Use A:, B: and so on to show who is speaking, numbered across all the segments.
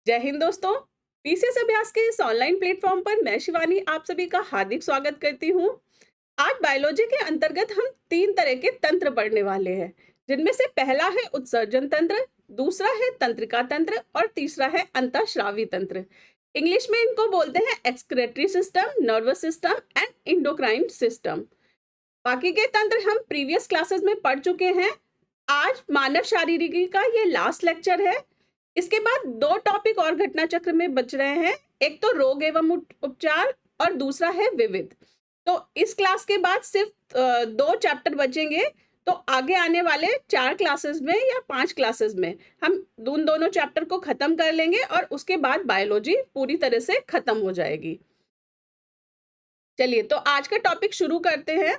A: जय हिंद दोस्तों। पीसीएस अभ्यास के इस ऑनलाइन प्लेटफॉर्म पर मैं शिवानी आप सभी का हार्दिक स्वागत करती हूँ। आज बायोलॉजी के अंतर्गत हम 3 तरह के तंत्र पढ़ने वाले हैं, जिनमें से पहला है उत्सर्जन तंत्र, दूसरा है तंत्रिका तंत्र और तीसरा है अंतःस्रावी तंत्र। इंग्लिश में इनको बोलते हैं excretory system, nervous system and endocrine system. बाकी के तंत्र हम प्रीवियस क्लासेस में पढ़ चुके हैं। आज मानव शारीरिकी का ये लास्ट लेक्चर है। इसके बाद 2 टॉपिक और घटना चक्र में बच रहे हैं, एक तो रोग एवं उपचार और दूसरा है विविध। तो इस क्लास के बाद सिर्फ 2 चैप्टर बचेंगे। तो आगे आने वाले 4 क्लासेस में या 5 क्लासेस में हम उन दोनों चैप्टर को खत्म कर लेंगे और उसके बाद बायोलॉजी पूरी तरह से खत्म हो जाएगी। चलिए तो आज का टॉपिक शुरू करते हैं।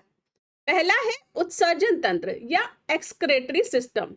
A: पहला है उत्सर्जन तंत्र या एक्सक्रेटरी सिस्टम।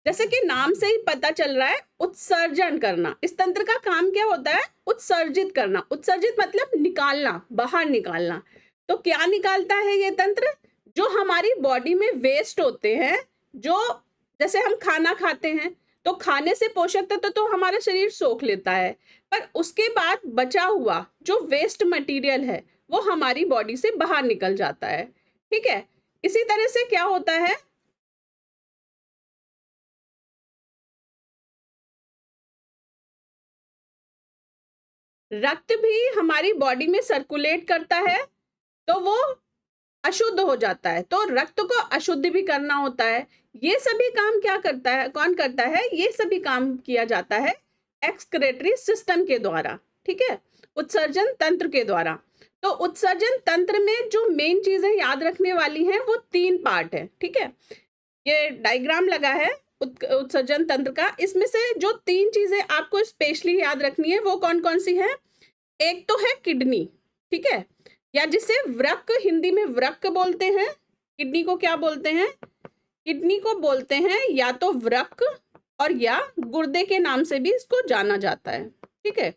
A: जैसे कि नाम से ही पता चल रहा है, उत्सर्जन करना। इस तंत्र का काम क्या होता है? उत्सर्जित करना। उत्सर्जित मतलब निकालना, बाहर निकालना। तो क्या निकालता है ये तंत्र? जो हमारी बॉडी में वेस्ट होते हैं, जो जैसे हम खाना खाते हैं तो खाने से पोषक तत्व तो हमारा शरीर सोख लेता है, पर उसके बाद बचा हुआ जो वेस्ट मटेरियल है वो हमारी बॉडी से बाहर निकल जाता है। ठीक है। इसी तरह से क्या होता है, रक्त भी हमारी बॉडी में सर्कुलेट करता है तो वो अशुद्ध हो जाता है, तो रक्त को अशुद्ध भी करना होता है। ये सभी काम क्या करता है, कौन करता है? ये सभी काम किया जाता है एक्सक्रेटरी सिस्टम के द्वारा। ठीक है, उत्सर्जन तंत्र के द्वारा। तो उत्सर्जन तंत्र में जो मेन चीजें याद रखने वाली हैं वो 3 पार्ट है। ठीक है, ये डायग्राम लगा है उत्सर्जन तंत्र का। इसमें से जो 3 चीजें आपको स्पेशली याद रखनी है वो कौन कौन सी है? एक तो है किडनी, ठीक है, या जिसे वृक्क, हिंदी में वृक्क बोलते हैं। किडनी को क्या बोलते हैं? किडनी को बोलते हैं या तो वृक्क और या गुर्दे के नाम से भी इसको जाना जाता है। ठीक है,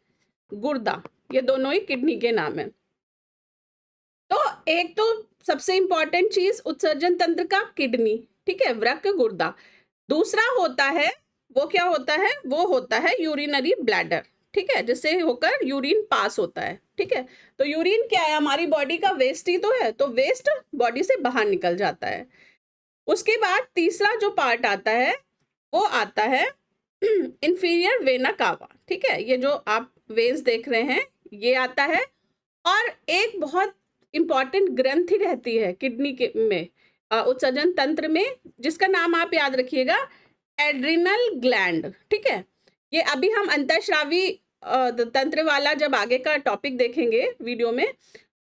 A: गुर्दा, ये दोनों ही किडनी के नाम है। तो एक तो सबसे इंपॉर्टेंट चीज उत्सर्जन तंत्र का किडनी, ठीक है, वृक्क, गुर्दा। दूसरा होता है, वो क्या होता है? वो होता है यूरिनरी ब्लैडर। ठीक है, जिससे होकर यूरिन पास होता है। ठीक है, तो यूरिन क्या है? हमारी बॉडी का वेस्ट ही तो है, तो वेस्ट बॉडी से बाहर निकल जाता है। उसके बाद तीसरा जो पार्ट आता है वो आता है इंफीरियर वेना कावा। ठीक है, ये जो आप वेन्स देख रहे हैं ये आता है। और एक बहुत इंपॉर्टेंट ग्रंथि रहती है किडनी के में, उत्सर्जन तंत्र में, जिसका नाम आप याद रखिएगा, एड्रिनल ग्लैंड। ठीक है, ये अभी हम अंतःस्रावी तंत्र वाला जब आगे का टॉपिक देखेंगे वीडियो में,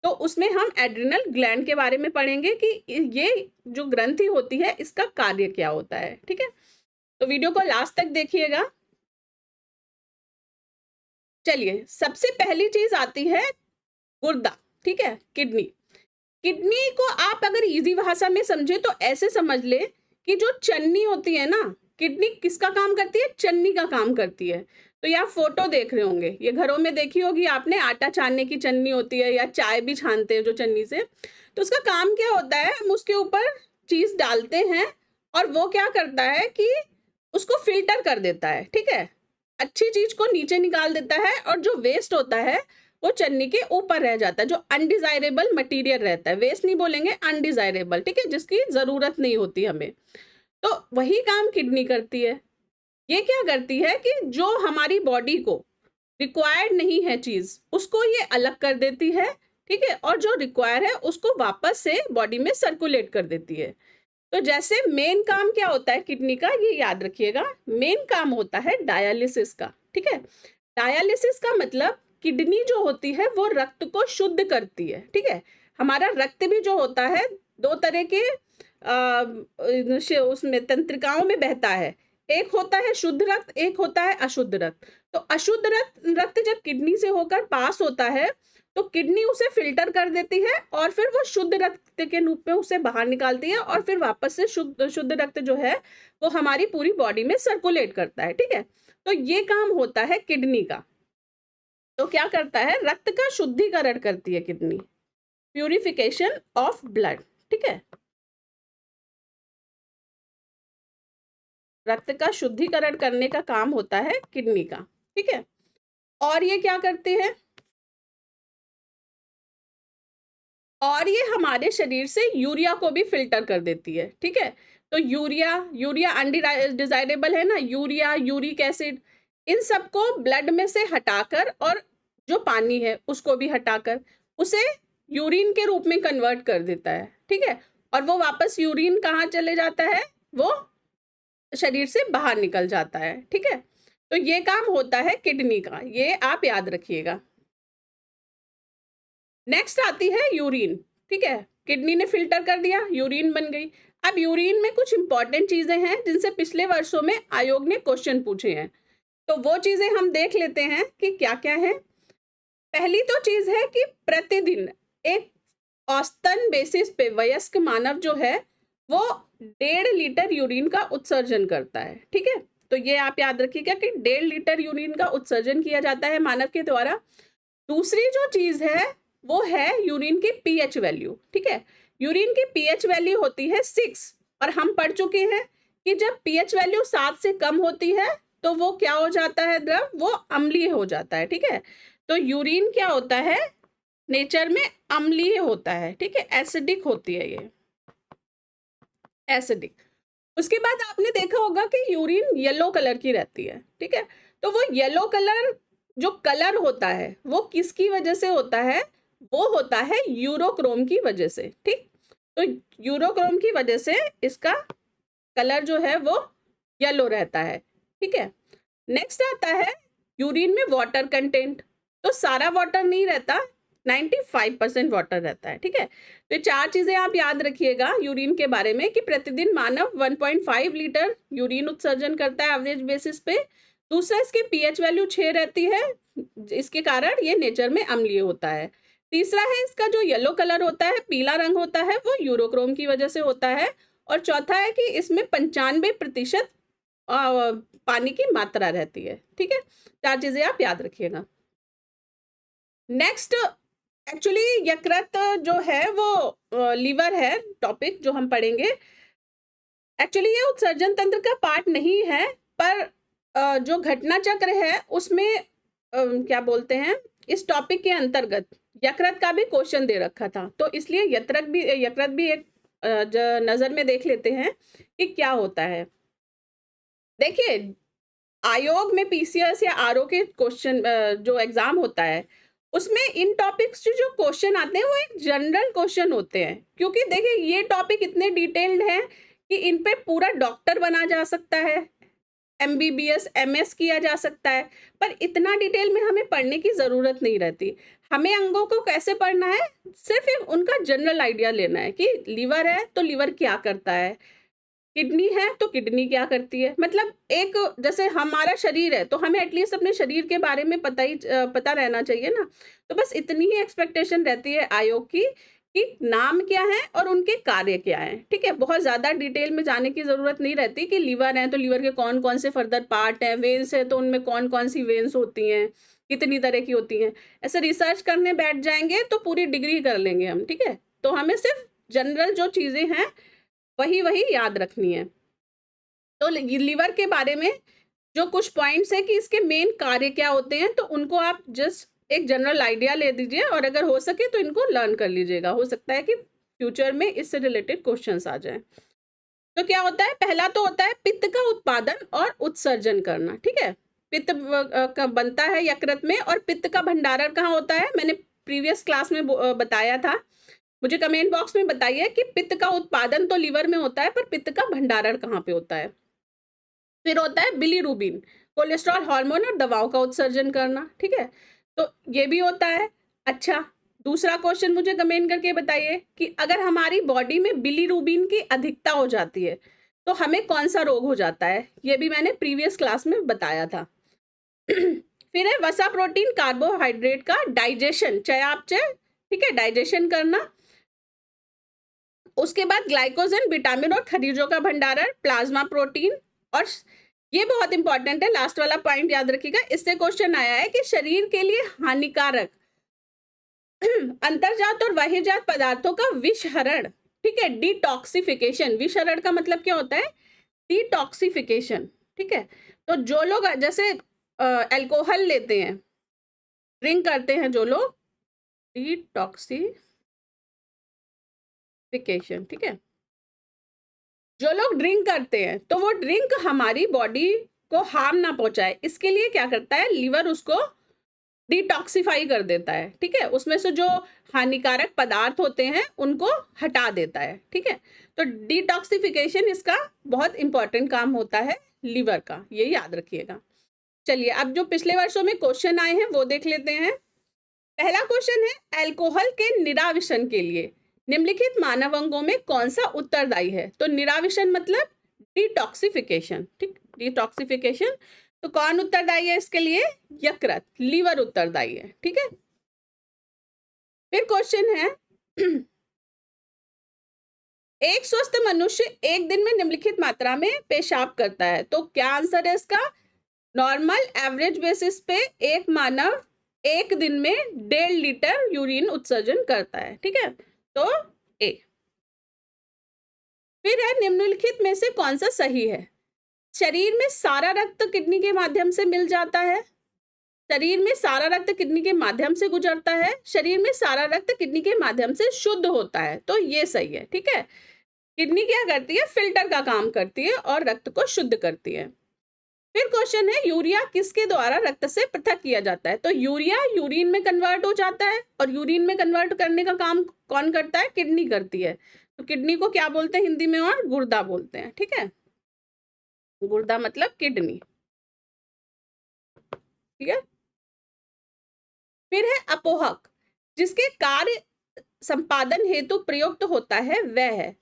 A: तो उसमें हम एड्रिनल ग्लैंड के बारे में पढ़ेंगे कि ये जो ग्रंथि होती है इसका कार्य क्या होता है। ठीक है, तो वीडियो को लास्ट तक देखिएगा। चलिए, सबसे पहली चीज आती है गुर्दा। ठीक है, किडनी। किडनी को आप अगर इजी भाषा में समझे तो ऐसे समझ ले कि जो चन्नी होती है ना, किडनी किसका काम करती है? चन्नी का काम करती है। तो ये आप फोटो देख रहे होंगे, ये घरों में देखी होगी आपने, आटा छानने की चन्नी होती है या चाय भी छानते हैं जो चन्नी से। तो उसका काम क्या होता है? हम उसके ऊपर चीज डालते हैं और वो क्या करता है कि उसको फिल्टर कर देता है। ठीक है, अच्छी चीज को नीचे निकाल देता है और जो वेस्ट होता है वो चन्नी के ऊपर रह जाता है, जो अनडिजायरेबल मटेरियल रहता है। वेस्ट नहीं बोलेंगे, अनडिजायरेबल। ठीक है, जिसकी जरूरत नहीं होती हमें, तो वही काम किडनी करती है। ये क्या करती है कि जो हमारी बॉडी को रिक्वायर्ड नहीं है चीज, उसको ये अलग कर देती है। ठीक है, और जो रिक्वायर है उसको वापस से बॉडी में सर्कुलेट कर देती है। तो जैसे मेन काम क्या होता है किडनी का, ये याद रखिएगा, मेन काम होता है डायलिसिस का। ठीक है, डायलिसिस का मतलब किडनी जो होती है वो रक्त को शुद्ध करती है। ठीक है, हमारा रक्त भी जो होता है 2 तरह के उसमें तंत्रिकाओं में बहता है। एक होता है शुद्ध रक्त, एक होता है अशुद्ध रक्त। तो अशुद्ध रक्त जब किडनी से होकर पास होता है तो किडनी उसे फिल्टर कर देती है और फिर वो शुद्ध रक्त के रूप में उसे बाहर निकालती है और फिर वापस से शुद्ध रक्त जो है वो हमारी पूरी बॉडी में सर्कुलेट करता है। ठीक है, तो ये काम होता है किडनी का। तो क्या करता है? रक्त का शुद्धिकरण करती है किडनी, प्यूरिफिकेशन ऑफ ब्लड। ठीक है, रक्त का शुद्धिकरण करने का काम होता है किडनी का। ठीक है, और ये क्या करते हैं, और ये हमारे शरीर से यूरिया को भी फिल्टर कर देती है, ठीक है। तो यूरिया अनडिजायरेबल है ना, यूरिया, यूरिक एसिड, इन सबको ब्लड में से हटाकर और जो पानी है उसको भी हटाकर उसे यूरिन के रूप में कन्वर्ट कर देता है, ठीक है। और वो वापस यूरिन कहाँ चले जाता है, वो शरीर से बाहर निकल जाता है, ठीक है। तो ये काम होता है किडनी का, ये आप याद रखिएगा। नेक्स्ट आती है यूरिन, ठीक है। किडनी ने फिल्टर कर दिया, यूरिन बन गई। अब यूरिन में कुछ इंपॉर्टेंट चीजें हैं जिनसे पिछले वर्षों में आयोग ने क्वेश्चन पूछे हैं, तो वो चीजें हम देख लेते हैं कि क्या क्या है। पहली तो चीज है कि प्रतिदिन एक औसतन बेसिस पे वयस्क मानव जो है वो 1.5 लीटर यूरिन का उत्सर्जन करता है, ठीक है। तो ये आप याद रखिएगा कि 1.5 लीटर यूरिन का उत्सर्जन किया जाता है मानव के द्वारा। दूसरी जो चीज है वो है यूरिन की पीएच वैल्यू, ठीक है। यूरिन की पीएच वैल्यू होती है 6, और हम पढ़ चुके हैं कि जब पीएच वैल्यू 7 से कम होती है तो वो क्या हो जाता है, द्रव, वो अम्लीय हो जाता है, ठीक है। तो यूरिन क्या होता है, नेचर में अम्लीय होता है, ठीक है, एसिडिक होती है ये, एसिडिक। उसके बाद आपने देखा होगा कि यूरिन येलो कलर की रहती है, ठीक है। तो वो येलो कलर जो कलर होता है वो किसकी वजह से होता है, वो होता है यूरोक्रोम की वजह से, ठीक। तो यूरोक्रोम की वजह से इसका कलर जो है वो येलो रहता है, ठीक है। नेक्स्ट आता है यूरिन में वाटर कंटेंट, तो सारा वाटर नहीं रहता, 95% वाटर रहता है, ठीक है। तो ये 4 चीजें आप याद रखिएगा यूरिन के बारे में कि प्रतिदिन मानव 1.5 लीटर यूरिन उत्सर्जन करता है एवरेज बेसिस पे। दूसरा, इसकी पीएच वैल्यू 6 रहती है, इसके कारण ये नेचर में अम्लीय होता है। तीसरा है इसका जो येलो कलर होता है, पीला रंग होता है, वो यूरोक्रोम की वजह से होता है। और चौथा है कि इसमें 95% पानी की मात्रा रहती है, ठीक है। 4 चीजें आप याद रखिएगा। नेक्स्ट, एक्चुअली यकृत जो है वो लीवर है टॉपिक जो हम पढ़ेंगे। एक्चुअली ये उत्सर्जन तंत्र का पार्ट नहीं है, पर जो घटना चक्र है उसमें क्या बोलते हैं, इस टॉपिक के अंतर्गत यकृत का भी क्वेश्चन दे रखा था, तो इसलिए यकृत भी एक नजर में देख लेते हैं कि क्या होता है। देखिए, आयोग में पीसीएस या आरओ के क्वेश्चन जो एग्जाम होता है उसमें इन टॉपिक्स जो क्वेश्चन आते हैं वो एक जनरल क्वेश्चन होते हैं, क्योंकि देखिए ये टॉपिक इतने डिटेल्ड हैं कि इन पे पूरा डॉक्टर बना जा सकता है, एमबीबीएस एमएस किया जा सकता है, पर इतना डिटेल में हमें पढ़ने की जरूरत नहीं रहती। हमें अंगों को कैसे पढ़ना है, सिर्फ उनका जनरल आइडिया लेना है कि लीवर है तो लीवर क्या करता है, किडनी है तो किडनी क्या करती है, मतलब एक जैसे हमारा शरीर है तो हमें एटलीस्ट अपने शरीर के बारे में पता रहना चाहिए ना। तो बस इतनी ही एक्सपेक्टेशन रहती है आयोग की कि नाम क्या है और उनके कार्य क्या है, ठीक है। बहुत ज्यादा डिटेल में जाने की जरूरत नहीं रहती कि लीवर है तो लीवर के कौन कौन से फर्दर पार्ट हैं, वेन्स है तो उनमें कौन कौन सी वेन्स होती हैं, कितनी तरह की होती हैं। ऐसे रिसर्च करने बैठ जाएंगे तो पूरी डिग्री कर लेंगे हम, ठीक है। तो हमें सिर्फ जनरल जो चीजें हैं वही वही याद रखनी है। तो लीवर के बारे में जो कुछ पॉइंट्स है कि इसके मेन कार्य क्या होते हैं, तो उनको आप जस्ट एक जनरल आइडिया ले दीजिए और अगर हो सके तो इनको लर्न कर लीजिएगा, हो सकता है कि फ्यूचर में इससे रिलेटेड क्वेश्चंस आ जाएं। तो क्या होता है, पहला तो होता है पित्त का उत्पादन और उत्सर्जन करना, ठीक है। पित्त का बनता है यकृत में, और पित्त का भंडारण कहाँ होता है, मैंने प्रीवियस क्लास में बताया था। मुझे कमेंट बॉक्स में बताइए कि पित्त का उत्पादन तो लीवर में होता है पर पित्त का भंडारण कहाँ पे होता है। फिर होता है बिलीरुबिन, कोलेस्ट्रॉल हार्मोन और दवाओं का उत्सर्जन करना, ठीक है। तो ये भी होता है। अच्छा, दूसरा क्वेश्चन मुझे कमेंट करके बताइए कि अगर हमारी बॉडी में बिलीरुबिन की अधिकता हो जाती है तो हमें कौन सा रोग हो जाता है, ये भी मैंने प्रीवियस क्लास में बताया था। फिर है वसा प्रोटीन कार्बोहाइड्रेट का डाइजेशन, चयापचय, ठीक है, डाइजेशन करना। उसके बाद ग्लाइकोजन, विटामिन और खनिजों का भंडारण, प्लाज्मा प्रोटीन। और ये बहुत इंपॉर्टेंट है, लास्ट वाला पॉइंट याद रखिएगा, इससे क्वेश्चन आया है कि शरीर के लिए हानिकारक अंतर्जात और बहिर्जात पदार्थों का विषहरण, ठीक है, डिटॉक्सिफिकेशन। विषहरण का मतलब क्या होता है, डिटॉक्सिफिकेशन, ठीक है। तो जो लोग जैसे अल्कोहल लेते हैं ड्रिंक करते हैं जो लोग, डिटॉक्सिफिकेशन, ठीक है। जो लोग ड्रिंक करते हैं तो वो ड्रिंक हमारी बॉडी को हार्म ना पहुंचाए, इसके लिए क्या करता है, लीवर उसको डिटॉक्सिफाई कर देता है, ठीक है। उसमें से जो हानिकारक पदार्थ होते हैं उनको हटा देता है, ठीक है। तो डिटॉक्सिफिकेशन इसका बहुत इंपॉर्टेंट काम होता है लीवर का, ये याद रखिएगा। चलिए अब जो पिछले वर्षों में क्वेश्चन आए हैं वो देख लेते हैं। पहला क्वेश्चन है, अल्कोहल के निराविशन के लिए निम्नलिखित मानव अंगों में कौन सा उत्तरदायी है। तो निराविशन मतलब डिटॉक्सिफिकेशन, ठीक, डिटॉक्सिफिकेशन। तो कौन उत्तरदायी है इसके लिए, यकृत, लीवर उत्तरदायी है, ठीक है। फिर क्वेश्चन है, एक स्वस्थ मनुष्य एक दिन में निम्नलिखित मात्रा में पेशाब करता है। तो क्या आंसर है इसका, नॉर्मल एवरेज बेसिस पे एक मानव एक दिन में 1.5 लीटर यूरिन उत्सर्जन करता है, ठीक है। तो ए। फिर है, निम्नलिखित में से कौन सा सही है। शरीर में सारा रक्त किडनी के माध्यम से मिल जाता है, शरीर में सारा रक्त किडनी के माध्यम से गुजरता है, शरीर में सारा रक्त किडनी के माध्यम से शुद्ध होता है। तो ये सही है, ठीक है। किडनी क्या करती है, फिल्टर का काम करती है और रक्त को शुद्ध करती है। फिर क्वेश्चन है, यूरिया किसके द्वारा रक्त से पृथक किया जाता है। तो यूरिया यूरिन में कन्वर्ट हो जाता है और यूरिन में कन्वर्ट करने का काम कौन करता है, किडनी करती है। तो किडनी को क्या बोलते हैं हिंदी में, और गुर्दा बोलते हैं, ठीक है। गुर्दा मतलब किडनी, ठीक है। फिर है अपोहक, जिसके कार्य संपादन हेतु प्रयुक्त होता है वह है।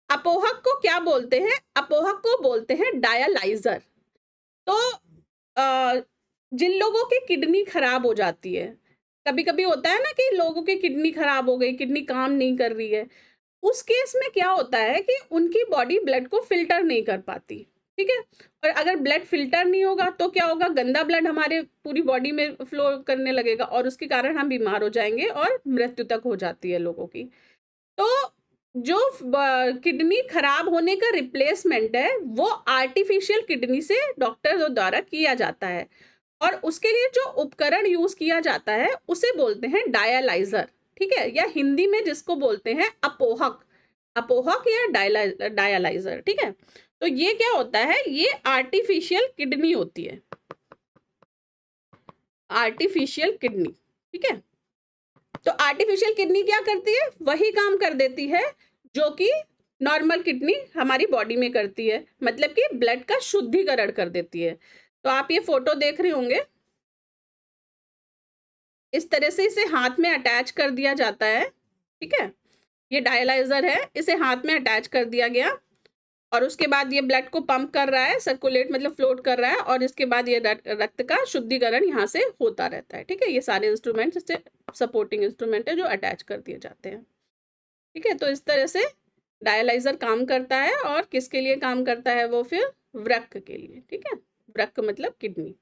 A: अपोहक को क्या बोलते हैं, अपोहक को बोलते हैं डायलाइजर। तो जिन लोगों की किडनी खराब हो जाती है, कभी कभी होता है ना कि लोगों की किडनी खराब हो गई, किडनी काम नहीं कर रही है, उस केस में क्या होता है कि उनकी बॉडी ब्लड को फिल्टर नहीं कर पाती, ठीक है। और अगर ब्लड फिल्टर नहीं होगा तो क्या होगा, गंदा ब्लड हमारे पूरी बॉडी में फ्लो करने लगेगा और उसके कारण हम बीमार हो जाएंगे और मृत्यु तक हो जाती है लोगों की। तो जो किडनी खराब होने का रिप्लेसमेंट है वो आर्टिफिशियल किडनी से डॉक्टर द्वारा किया जाता है और उसके लिए जो उपकरण यूज किया जाता है उसे बोलते हैं डायलाइजर, ठीक है, या हिंदी में जिसको बोलते हैं अपोहक, अपोहक या डायलाइजर, ठीक है। तो ये क्या होता है, ये आर्टिफिशियल किडनी होती है, आर्टिफिशियल किडनी, ठीक है। तो आर्टिफिशियल किडनी क्या करती है, वही काम कर देती है जो कि नॉर्मल किडनी हमारी बॉडी में करती है, मतलब कि ब्लड का शुद्धिकरण कर देती है। तो आप ये फोटो देख रहे होंगे, इस तरह से इसे हाथ में अटैच कर दिया जाता है, ठीक है। ये डायलाइजर है, इसे हाथ में अटैच कर दिया गया और उसके बाद ये ब्लड को पंप कर रहा है, सर्कुलेट मतलब फ्लोट कर रहा है और इसके बाद ये रक्त का शुद्धिकरण यहाँ से होता रहता है, ठीक है। ये सारे इंस्ट्रूमेंट इससे सपोर्टिंग इंस्ट्रूमेंट है जो अटैच कर दिए जाते हैं, ठीक है। तो इस तरह से डायलाइजर काम करता है और किसके लिए काम करता है वो, फिर वृक्क के लिए, ठीक है। वृक्क मतलब किडनी।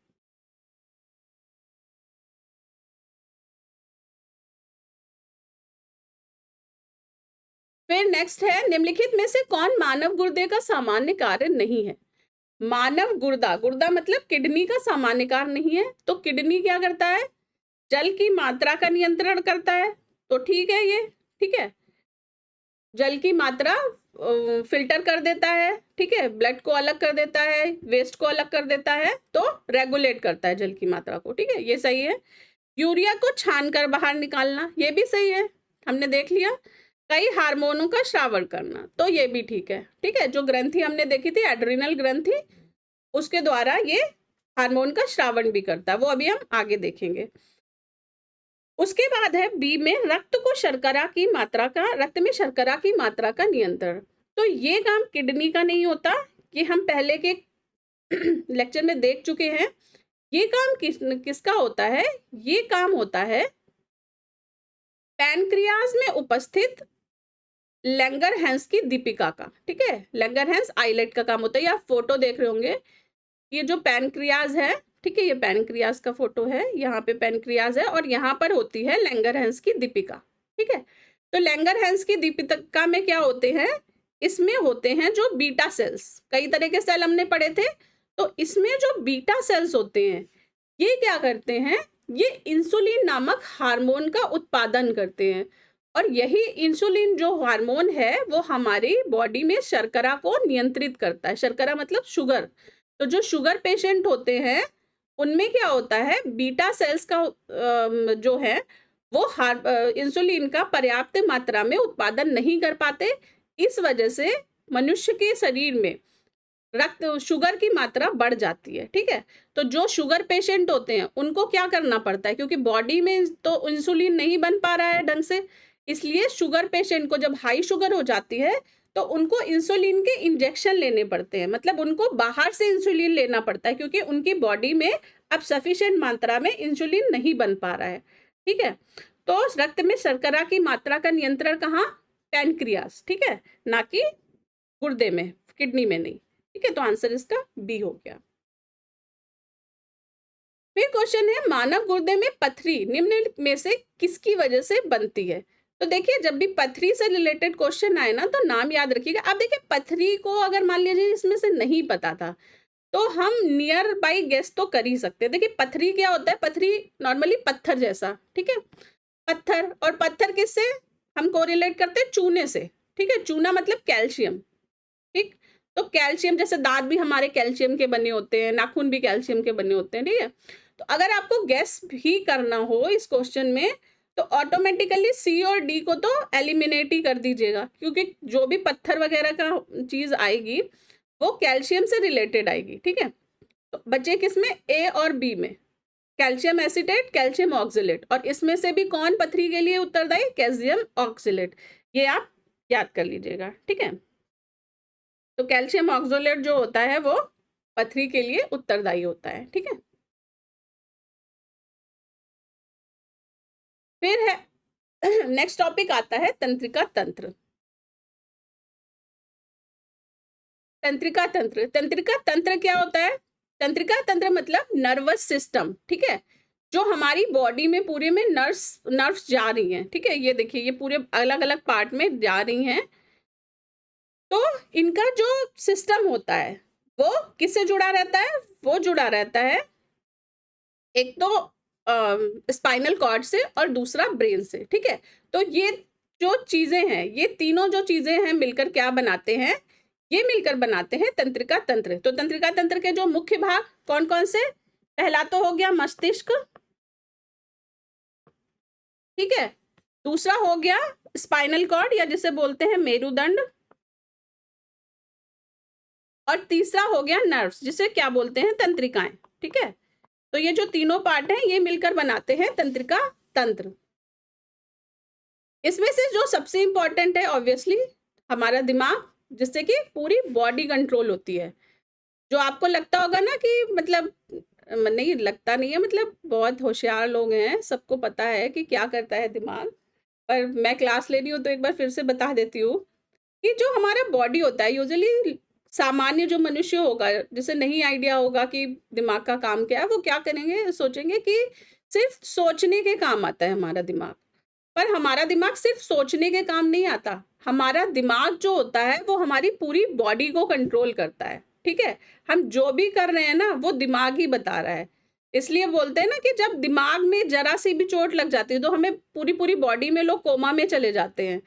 A: फिर नेक्स्ट है, निम्नलिखित में से कौन मानव गुर्दे का सामान्य कार्य नहीं है। मानव गुर्दा, गुर्दा मतलब किडनी का सामान्य कार्य नहीं है। तो किडनी क्या करता है, जल की मात्रा का नियंत्रण करता है, तो ठीक है ये, ठीक है। जल की मात्रा फिल्टर कर देता है, ठीक है, ब्लड को अलग कर देता है, वेस्ट को अलग कर देता है, तो रेगुलेट करता है जल की मात्रा को, ठीक है, ये सही है। यूरिया को छान कर बाहर निकालना, ये भी सही है, हमने देख लिया। कई हार्मोनों का श्रावण करना, तो ये भी ठीक है, ठीक है। जो ग्रंथि हमने देखी थी एड्रिनल ग्रंथि, उसके द्वारा ये हार्मोन का श्रावण भी करता है, वो अभी हम आगे देखेंगे। उसके बाद है बी में, रक्त को शर्करा की मात्रा का, रक्त में शर्करा की मात्रा का नियंत्रण। तो ये काम किडनी का नहीं होता, ये हम पहले के लेक्चर में देख चुके हैं। ये काम किसका होता है, ये काम होता है पैनक्रियाज में उपस्थित लैंगरहैंस की दीपिका का, ठीक है। लैंगरहैंस आइलेट का काम होता है। ये आप फोटो देख रहे होंगे, ये जो पैनक्रियाज है, ठीक है, ये पैनक्रियाज का फोटो है, यहाँ पे पैनक्रियाज है और यहाँ पर होती है लैंगरहैंस की दीपिका, ठीक है। तो लैंगरहैंस की दीपिका में क्या होते हैं, इसमें होते हैं जो बीटा सेल्स, कई तरह के सेल हमने पढ़े थे, तो इसमें जो बीटा सेल्स होते हैं ये क्या करते हैं, ये इंसुलिन नामक हार्मोन का उत्पादन करते हैं, और यही इंसुलिन जो हार्मोन है वो हमारी बॉडी में शर्करा को नियंत्रित करता है। शर्करा मतलब शुगर। तो जो शुगर पेशेंट होते हैं उनमें क्या होता है, बीटा सेल्स का जो है वो इंसुलिन का पर्याप्त मात्रा में उत्पादन नहीं कर पाते। इस वजह से मनुष्य के शरीर में रक्त शुगर की मात्रा बढ़ जाती है। ठीक है, तो जो शुगर पेशेंट होते हैं उनको क्या करना पड़ता है, क्योंकि बॉडी में तो इंसुलिन नहीं बन पा रहा है ढंग से, इसलिए शुगर पेशेंट को जब हाई शुगर हो जाती है तो उनको इंसुलिन के इंजेक्शन लेने पड़ते हैं, मतलब उनको बाहर से इंसुलिन लेना पड़ता है, क्योंकि उनकी बॉडी में अब सफिशिएंट मात्रा में इंसुलिन नहीं बन पा रहा है। ठीक है, तो रक्त में शर्करा की मात्रा का नियंत्रण कहाँ, पैनक्रियास। ठीक है, ना कि गुर्दे में, किडनी में नहीं। ठीक है, तो आंसर इसका बी हो गया। फिर क्वेश्चन है, मानव गुर्दे में पथरी निम्न में से किसकी वजह से बनती है। तो देखिए, जब भी पथरी से रिलेटेड क्वेश्चन आए ना तो नाम याद रखिएगा। अब देखिए, पथरी को अगर मान लीजिए इसमें से नहीं पता था तो हम नियर बाई गेस तो कर ही सकते हैं। देखिए, पथरी क्या होता है, पथरी नॉर्मली पत्थर जैसा। ठीक है, पत्थर, और पत्थर किससे हम कोरिलेट करते हैं, चूने से। ठीक है, चूना मतलब कैल्शियम। ठीक, तो कैल्शियम, जैसे दांत भी हमारे कैल्शियम के बने होते हैं, नाखून भी कैल्शियम के बने होते हैं। ठीक है, तो अगर आपको गेस भी करना हो इस क्वेश्चन में तो ऑटोमेटिकली सी और डी को तो एलिमिनेट ही कर दीजिएगा, क्योंकि जो भी पत्थर वगैरह का चीज आएगी वो कैल्शियम से रिलेटेड आएगी। ठीक है, तो बचे किसमें, ए और बी में, कैल्शियम एसिटेट, कैल्शियम ऑक्सिलेट, और इसमें से भी कौन पथरी के लिए उत्तरदायी, कैल्शियम ऑक्सिलेट। ये आप याद कर लीजिएगा। ठीक है, तो कैल्शियम ऑक्सोलेट जो होता है वो पथरी के लिए उत्तरदायी होता है। ठीक है, फिर है नेक्स्ट टॉपिक आता है तंत्रिका तंत्र। तंत्रिका तंत्र, तंत्रिका तंत्र क्या होता है, तंत्रिका तंत्र मतलब नर्वस सिस्टम। ठीक है, जो हमारी बॉडी में पूरे में नर्व्स जा रही हैं। ठीक है, ये देखिए, ये पूरे अलग अलग पार्ट में जा रही हैं। तो इनका जो सिस्टम होता है वो किससे जुड़ा रहता है, वो जुड़ा रहता है एक तो स्पाइनल कॉर्ड से और दूसरा ब्रेन से। ठीक है, तो ये जो चीजें हैं, ये तीनों जो चीजें हैं मिलकर क्या बनाते हैं, ये मिलकर बनाते हैं तंत्रिका तंत्र। तो तंत्रिका तंत्र के जो मुख्य भाग कौन कौन से, पहला तो हो गया मस्तिष्क। ठीक है, दूसरा हो गया स्पाइनल कॉर्ड या जिसे बोलते हैं मेरुदंड, और तीसरा हो गया नर्व्स जिसे क्या बोलते हैं, तंत्रिकाएं। ठीक है, तो ये जो तीनों पार्ट हैं ये मिलकर बनाते हैं तंत्रिका तंत्र। इसमें से जो सबसे इंपॉर्टेंट है ऑब्वियसली हमारा दिमाग, जिससे कि पूरी बॉडी कंट्रोल होती है। जो आपको लगता होगा ना कि मतलब नहीं लगता नहीं है, मतलब बहुत होशियार लोग हैं, सबको पता है कि क्या करता है दिमाग, पर मैं क्लास ले रही हूँ तो एक बार फिर से बता देती हूँ कि जो हमारा बॉडी होता है, यूजुअली सामान्य जो मनुष्य होगा जिसे नहीं आइडिया होगा कि दिमाग का काम क्या है, वो क्या करेंगे, सोचेंगे कि सिर्फ सोचने के काम आता है हमारा दिमाग। पर हमारा दिमाग सिर्फ सोचने के काम नहीं आता। हमारा दिमाग जो होता है वो हमारी पूरी बॉडी को कंट्रोल करता है। ठीक है, हम जो भी कर रहे हैं ना वो दिमाग ही बता रहा है। इसलिए बोलते हैं ना कि जब दिमाग में जरा सी भी चोट लग जाती है तो हमें पूरी पूरी बॉडी में लोग कोमा में चले जाते हैं।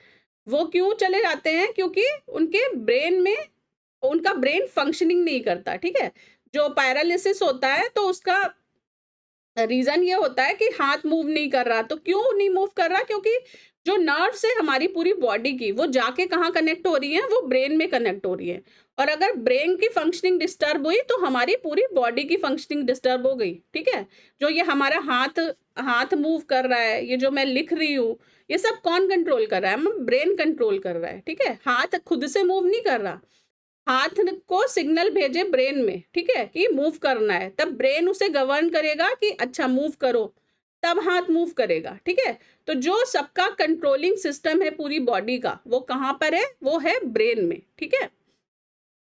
A: वो क्यों चले जाते हैं, क्योंकि उनके ब्रेन में, उनका ब्रेन फंक्शनिंग नहीं करता। ठीक है, जो पैरालिसिस होता है तो उसका रीजन ये होता है कि हाथ मूव नहीं कर रहा। तो क्यों नहीं मूव कर रहा, क्योंकि जो नर्व है हमारी पूरी बॉडी की, वो जाके कहाँ कनेक्ट हो रही है, वो ब्रेन में कनेक्ट हो रही है। और अगर ब्रेन की फंक्शनिंग डिस्टर्ब हुई तो हमारी पूरी बॉडी की फंक्शनिंग डिस्टर्ब हो गई। ठीक है, जो ये हमारा हाथ मूव कर रहा है, ये जो मैं लिख रही हूँ, ये सब कौन कंट्रोल कर रहा है, ब्रेन कंट्रोल कर रहा है। ठीक है, हाथ खुद से मूव नहीं कर रहा, हाथ को सिग्नल भेजे ब्रेन में, ठीक है, कि मूव करना है, तब ब्रेन उसे गवर्न करेगा कि अच्छा मूव करो, तब हाथ मूव करेगा। ठीक है, तो जो सबका कंट्रोलिंग सिस्टम है पूरी बॉडी का, वो कहाँ पर है, वो है ब्रेन में। ठीक है,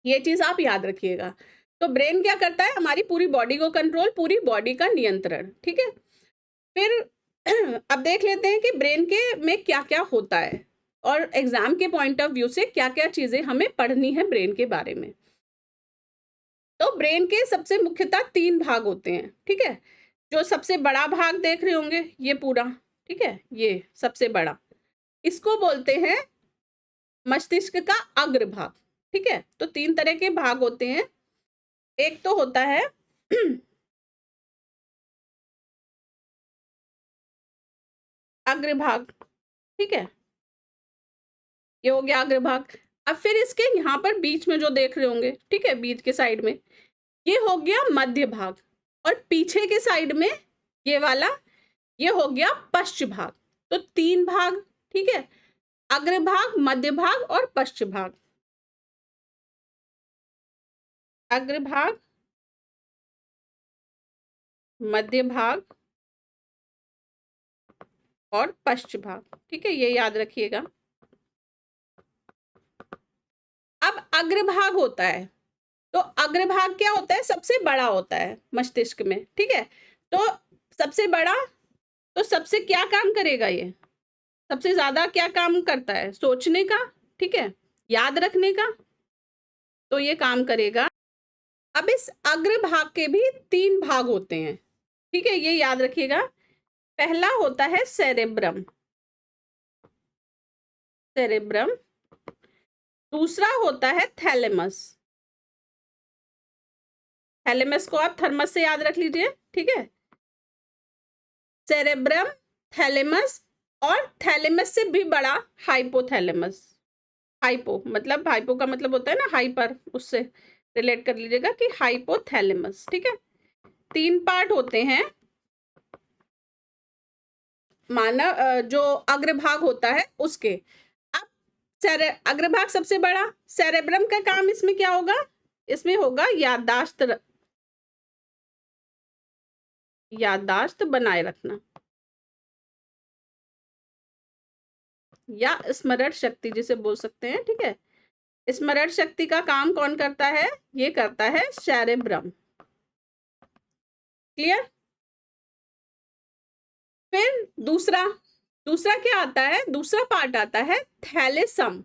A: ये चीज आप याद रखिएगा। तो ब्रेन क्या करता है, हमारी पूरी बॉडी को कंट्रोल, पूरी बॉडी का नियंत्रण। ठीक है, फिर अब देख लेते हैं कि ब्रेन के में क्या क्या होता है और एग्जाम के पॉइंट ऑफ व्यू से क्या क्या चीजें हमें पढ़नी है ब्रेन के बारे में। तो ब्रेन के सबसे मुख्यतः 3 भाग होते हैं। ठीक है, जो सबसे बड़ा भाग देख रहे होंगे ये पूरा, ठीक है, ये सबसे बड़ा, इसको बोलते हैं मस्तिष्क का अग्रभाग, ठीक है। तो 3 तरह के भाग होते हैं। एक तो होता है अग्रभाग, ठीक है, ये हो गया अग्रभाग। अब फिर इसके यहाँ पर बीच में जो देख रहे होंगे, ठीक है, बीच के साइड में, ये हो गया मध्य भाग, और पीछे के साइड में ये वाला, ये हो गया पश्च भाग। तो 3 भाग, ठीक है, अग्रभाग, मध्य भाग और पश्च भाग। अग्रभाग, मध्य भाग और पश्च भाग, ठीक है, ये याद रखिएगा। अब अग्रभाग होता है, तो अग्रभाग क्या होता है, सबसे बड़ा होता है मस्तिष्क में, ठीक है। तो सबसे बड़ा, तो सबसे क्या काम करेगा, ये सबसे ज्यादा क्या काम करता है, सोचने का, ठीक है, याद रखने का, तो ये काम करेगा। अब इस अग्रभाग के भी 3 भाग होते हैं, ठीक है, ये याद रखिएगा। पहला होता है सेरेब्रम, सेरेब्रम। दूसरा होता है थैलेमस, थैलेमस को आप थर्मस से याद रख लीजिए, ठीक है। सेरेब्रम, थैलेमस, और थैलेमस से भी बड़ा हाइपोथैलेमस। हाइपो मतलब, हाइपो का मतलब होता है ना हाइपर, उससे रिलेट कर लीजिएगा कि हाइपोथैलेमस, ठीक है। 3 पार्ट होते हैं मानव, जो अग्रभाग होता है उसके। अब अग्रभाग सबसे बड़ा, सेरेब्रम का काम इसमें क्या होगा, इसमें होगा याददाश्त, याददाश्त बनाए रखना, या स्मरण शक्ति जिसे बोल सकते हैं, ठीक है। स्मरण शक्ति का काम कौन करता है, ये करता है सेरेब्रम, क्लियर। फिर दूसरा, दूसरा क्या आता है, दूसरा पार्ट आता है थैलेसम,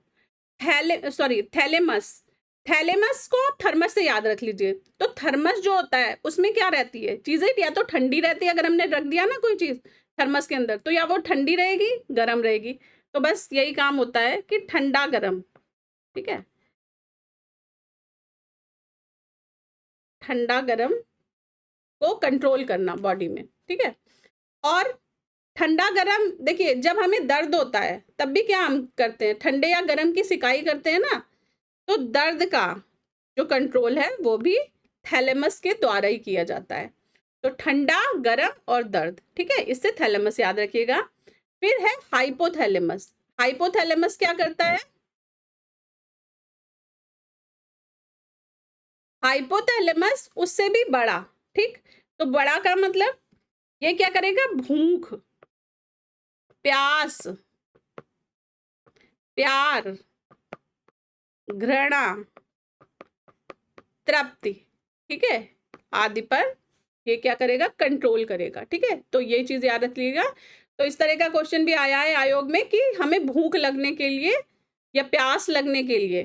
A: थैलेमस। थैलेमस को थर्मस से याद रख लीजिए। तो थर्मस जो होता है उसमें क्या रहती है चीजें, या तो ठंडी रहती है, अगर हमने रख दिया ना कोई चीज थर्मस के अंदर, तो या वो ठंडी रहेगी, गर्म रहेगी। तो बस यही काम होता है कि ठंडा गर्म, ठीक है, ठंडा गर्म को कंट्रोल करना बॉडी में, ठीक है। और ठंडा गरम, देखिए जब हमें दर्द होता है तब भी क्या हम करते हैं, ठंडे या गरम की सिकाई करते हैं ना। तो दर्द का जो कंट्रोल है वो भी थैलेमस के द्वारा ही किया जाता है। तो ठंडा, गरम और दर्द, ठीक है, इससे थैलेमस याद रखिएगा। फिर है हाइपोथैलेमस। हाइपोथैलेमस क्या करता है, हाइपोथैलेमस उससे भी बड़ा, ठीक। तो बड़ा का मतलब ये क्या करेगा, भूख, प्यास, प्यार, घृणा, तृप्ति, ठीक है, आदि पर ये क्या करेगा, कंट्रोल करेगा, ठीक है। तो ये चीज याद रखिएगा। तो इस तरह का क्वेश्चन भी आया है आयोग में कि हमें भूख लगने के लिए या प्यास लगने के लिए,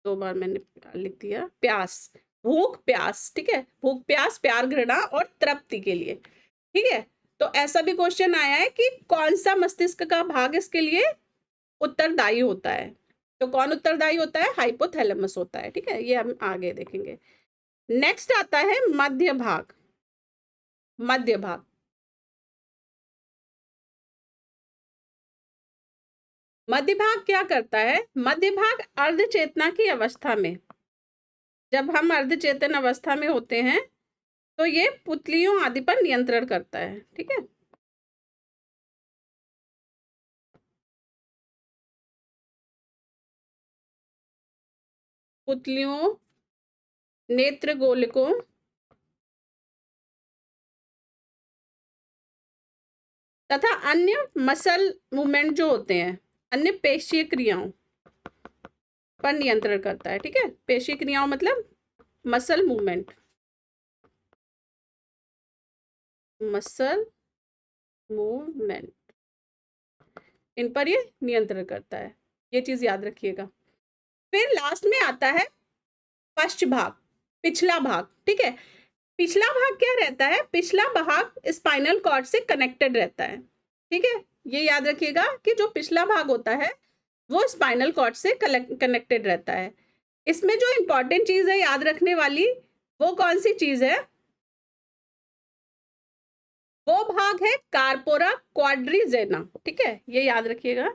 A: 2 बार मैंने लिख दिया, प्यास, भूख, प्यास, ठीक है, भूख, प्यास, प्यार, घृणा और तृप्ति के लिए, ठीक है। तो ऐसा भी क्वेश्चन आया है कि कौन सा मस्तिष्क का भाग इसके लिए उत्तरदायी होता है। तो कौन उत्तरदायी होता है, हाइपोथैलेमस होता है, ठीक है, ये हम आगे देखेंगे। नेक्स्ट आता है मध्य भाग। मध्य भाग, मध्य भाग क्या करता है, मध्य भाग अर्ध चेतना की अवस्था में, जब हम अर्ध चेतन अवस्था में होते हैं तो ये पुतलियों आदि पर नियंत्रण करता है, ठीक है। पुतलियों, नेत्र गोलकों तथा अन्य मसल मूवमेंट जो होते हैं, अन्य पेशीय क्रियाओं पर नियंत्रण करता है, ठीक है। पेशीय क्रियाओं मतलब मसल मूवमेंट, मसल मूवमेंट, इन पर ये नियंत्रण करता है, ये चीज याद रखिएगा। फिर लास्ट में आता है पश्च भाग, पिछला भाग, ठीक है। पिछला भाग क्या रहता है, पिछला भाग स्पाइनल कॉर्ड से कनेक्टेड रहता है, ठीक है। ये याद रखिएगा कि जो पिछला भाग होता है वो स्पाइनल कॉर्ड से कनेक्टेड रहता है। इसमें जो इंपॉर्टेंट चीज है याद रखने वाली, वो कौन सी चीज है, वो भाग है कार्पोरा क्वाड्रिजेना, ठीक है, ये याद रखिएगा,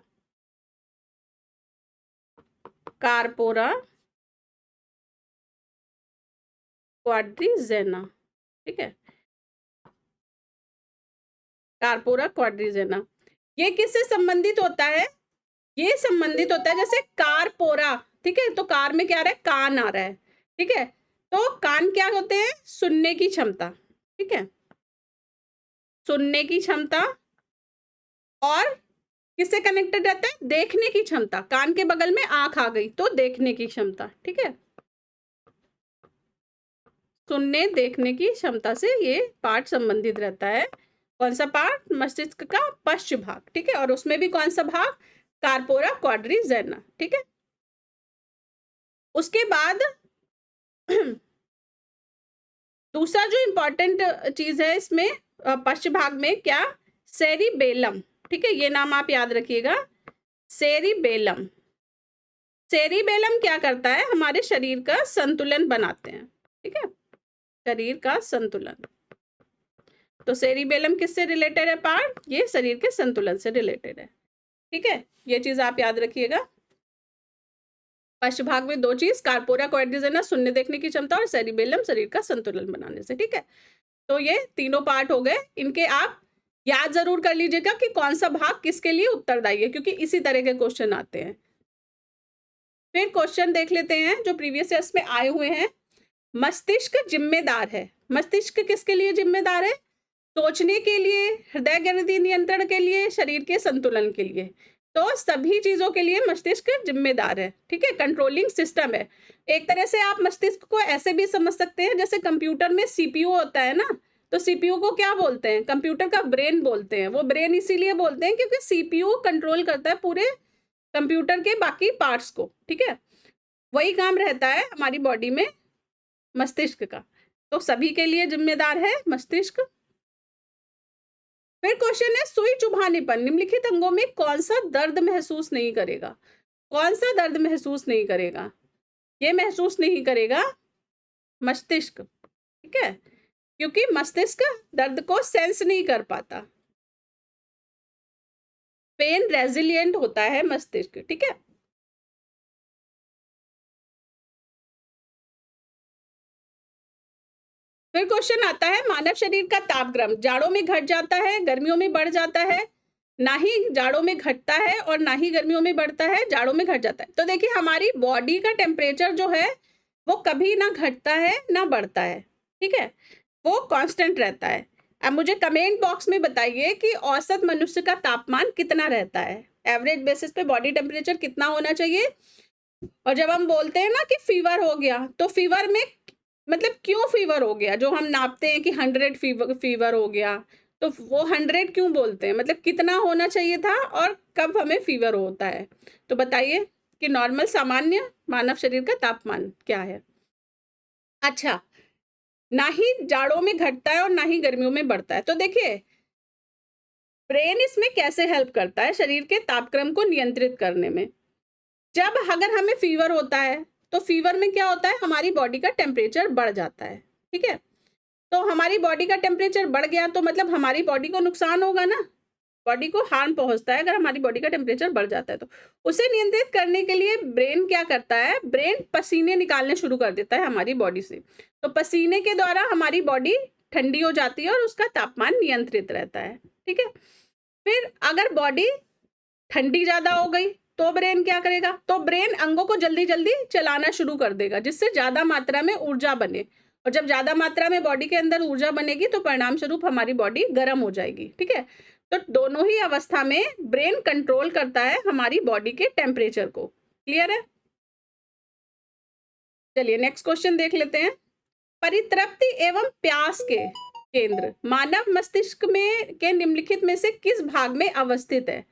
A: कार्पोरा क्वाड्रिजेना, ठीक है, कार्पोरा क्वाड्रिजेना। ये किससे संबंधित होता है, ये संबंधित होता है जैसे कारपोरा, ठीक है, तो कार में क्या आ रहा है, कान आ रहा है, ठीक है, तो कान क्या होते हैं, सुनने की क्षमता, ठीक है, सुनने की क्षमता, और किससे कनेक्टेड रहता है, देखने की क्षमता, कान के बगल में आंख आ गई तो देखने की क्षमता, ठीक है, सुनने देखने की क्षमता से ये पार्ट संबंधित रहता है। कौन सा पार्ट, मस्तिष्क का पश्च भाग, ठीक है, और उसमें भी कौन सा भाग, कार्पोरा क्वाड्रिजेना, ठीक है। उसके बाद दूसरा जो इंपॉर्टेंट चीज है इसमें पश्च भाग में, क्या, सेरिबेलम, ठीक है, ये नाम आप याद रखिएगा, सेरिबेलम। सेरिबेलम क्या करता है, हमारे शरीर का संतुलन बनाते हैं, ठीक है, शरीर का संतुलन। तो सेरिबेलम किससे रिलेटेड है पार्ट, ये शरीर के संतुलन से रिलेटेड है, ठीक है, ये चीज आप याद रखिएगा। पश्च भाग में दो चीज, कार्पोरा क्वाड्रिजेना सुनने देखने की क्षमता, और सेरिबेलम शरीर का संतुलन बनाने से, ठीक है। तो ये तीनों पार्ट हो गए, इनके आप याद जरूर कर लीजिएगा कि कौन सा भाग किसके लिए उत्तरदायी है, क्योंकि इसी तरह के क्वेश्चन आते हैं। फिर क्वेश्चन देख लेते हैं जो प्रीवियस ईयर्स में आए हुए हैं। मस्तिष्क जिम्मेदार है, मस्तिष्क किसके लिए जिम्मेदार है, सोचने के लिए, हृदय गति नियंत्रण के लिए, शरीर के संतुलन के लिए, तो सभी चीजों के लिए मस्तिष्क जिम्मेदार है, ठीक है, कंट्रोलिंग सिस्टम है। एक तरह से आप मस्तिष्क को ऐसे भी समझ सकते हैं जैसे कंप्यूटर में सीपीयू होता है ना, तो सीपीयू को क्या बोलते हैं, कंप्यूटर का ब्रेन बोलते हैं। वो ब्रेन इसीलिए बोलते हैं क्योंकि सीपीयू कंट्रोल करता है पूरे कंप्यूटर के बाकी पार्ट्स को, ठीक है, वही काम रहता है हमारी बॉडी में मस्तिष्क का, तो सभी के लिए जिम्मेदार है मस्तिष्क। फिर क्वेश्चन है, सुई चुभाने पर निम्नलिखित अंगों में कौन सा दर्द महसूस नहीं करेगा, कौन सा दर्द महसूस नहीं करेगा, ये महसूस नहीं करेगा मस्तिष्क, ठीक है, क्योंकि मस्तिष्क दर्द को सेंस नहीं कर पाता, पेन रेजिलिएंट होता है मस्तिष्क, ठीक है। फिर क्वेश्चन आता है, मानव शरीर का तापक्रम जाड़ों में घट जाता है, गर्मियों में बढ़ जाता है, ना ही जाड़ों में घटता है और ना ही गर्मियों में बढ़ता है, जाड़ों में घट जाता है। तो देखिए हमारी बॉडी का टेम्परेचर जो है वो कभी ना घटता है ना बढ़ता है, ठीक है, वो कांस्टेंट रहता है। अब मुझे कमेंट बॉक्स में बताइए कि औसत मनुष्य का तापमान कितना रहता है, एवरेज बेसिस पे बॉडी टेम्परेचर कितना होना चाहिए। और जब हम बोलते हैं ना कि फीवर हो गया, तो फीवर में मतलब क्यों फीवर हो गया, जो हम नापते हैं कि 100 फीवर हो गया, तो वो 100 क्यों बोलते हैं, मतलब कितना होना चाहिए था और कब हमें फीवर होता है। तो बताइए कि नॉर्मल सामान्य मानव शरीर का तापमान क्या है। अच्छा, ना ही जाड़ों में घटता है और ना ही गर्मियों में बढ़ता है। तो देखिए ब्रेन इसमें कैसे हेल्प करता है शरीर के तापक्रम को नियंत्रित करने में। जब अगर हमें फीवर होता है तो फीवर में क्या होता है, हमारी बॉडी का टेम्परेचर बढ़ जाता है, ठीक है, तो हमारी बॉडी का टेम्परेचर बढ़ गया तो मतलब हमारी बॉडी को नुकसान होगा ना, बॉडी को हार्म पहुंचता है अगर हमारी बॉडी का टेम्परेचर बढ़ जाता है। तो उसे नियंत्रित करने के लिए ब्रेन क्या करता है, ब्रेन पसीने निकालने शुरू कर देता है हमारी बॉडी से, तो पसीने के द्वारा हमारी बॉडी ठंडी हो जाती है और उसका तापमान नियंत्रित रहता है, ठीक है। फिर अगर बॉडी ठंडी ज्यादा हो गई तो ब्रेन क्या करेगा, तो ब्रेन अंगों को जल्दी जल्दी चलाना शुरू कर देगा जिससे ज्यादा मात्रा में ऊर्जा बने, और जब ज्यादा मात्रा में बॉडी के अंदर ऊर्जा बनेगी तो परिणाम स्वरूप हमारी बॉडी गर्म हो जाएगी, ठीक है। तो दोनों ही अवस्था में ब्रेन कंट्रोल करता है हमारी बॉडी के टेम्परेचर को। क्लियर है, चलिए नेक्स्ट क्वेश्चन देख लेते हैं। परितृप्ति एवं प्यास के केंद्र मानव मस्तिष्क में के निम्नलिखित में से किस भाग में अवस्थित है।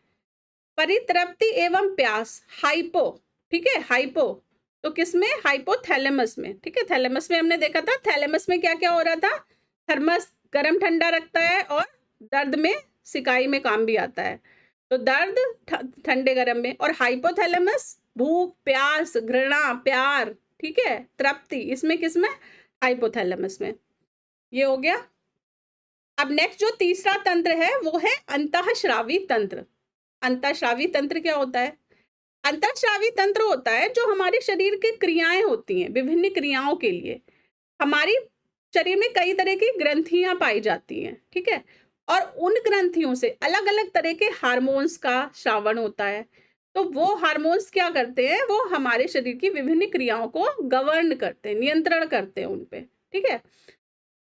A: परितृप्ति एवं प्यास, हाइपो, ठीक है, हाइपो तो किसमें? हाइपोथैलेमस में। ठीक है, थैलेमस में हमने देखा था, थैलेमस में क्या क्या हो रहा था? थर्मस गर्म ठंडा रखता है और दर्द में सिकाई में काम भी आता है। तो दर्द ठंडे गर्म में, और हाइपोथैलेमस भूख, प्यास, घृणा, प्यार, ठीक है, तृप्ति, इसमें किसमें? हाइपोथैलेमस में। ये हो गया। अब नेक्स्ट जो तीसरा तंत्र है वो है अंतःस्रावी तंत्र। अंतःस्रावी तंत्र क्या होता है? अंतःस्रावी तंत्र होता है जो हमारे शरीर की क्रियाएं होती हैं, विभिन्न क्रियाओं के लिए हमारी शरीर में कई तरह की ग्रंथियां पाई जाती हैं, ठीक है, और उन ग्रंथियों से अलग अलग तरह के हार्मोन्स का श्रावण होता है। तो वो हार्मोन्स क्या करते हैं? वो हमारे शरीर की विभिन्न क्रियाओं को गवर्न करते हैं, नियंत्रण करते हैं उन पे, ठीक है।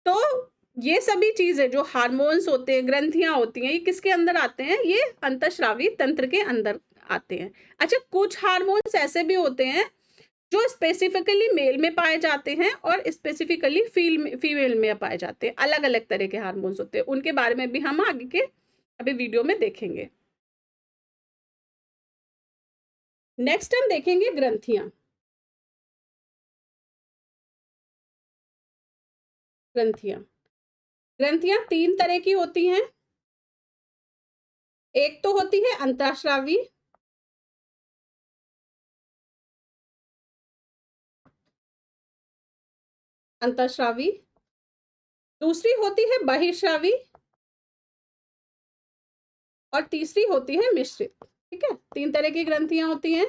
A: तो ये सभी चीजें जो हार्मोन्स होते हैं, ग्रंथियां होती हैं, ये किसके अंदर आते हैं? ये अंतःस्रावी तंत्र के अंदर आते हैं। अच्छा, कुछ हार्मोन्स ऐसे भी होते हैं जो स्पेसिफिकली मेल में पाए जाते हैं और स्पेसिफिकली फीमेल में पाए जाते हैं। अलग अलग तरह के हार्मोन्स होते हैं, उनके बारे में भी हम आगे के अभी वीडियो में देखेंगे। नेक्स्ट हम देखेंगे ग्रंथियां। ग्रंथियां ग्रंथियां तीन तरह की होती हैं। एक तो होती है अंतःस्रावी, अंतःस्रावी। दूसरी होती है बहिर्स्रावी, और तीसरी होती है मिश्रित। ठीक है, तीन तरह की ग्रंथियां होती हैं,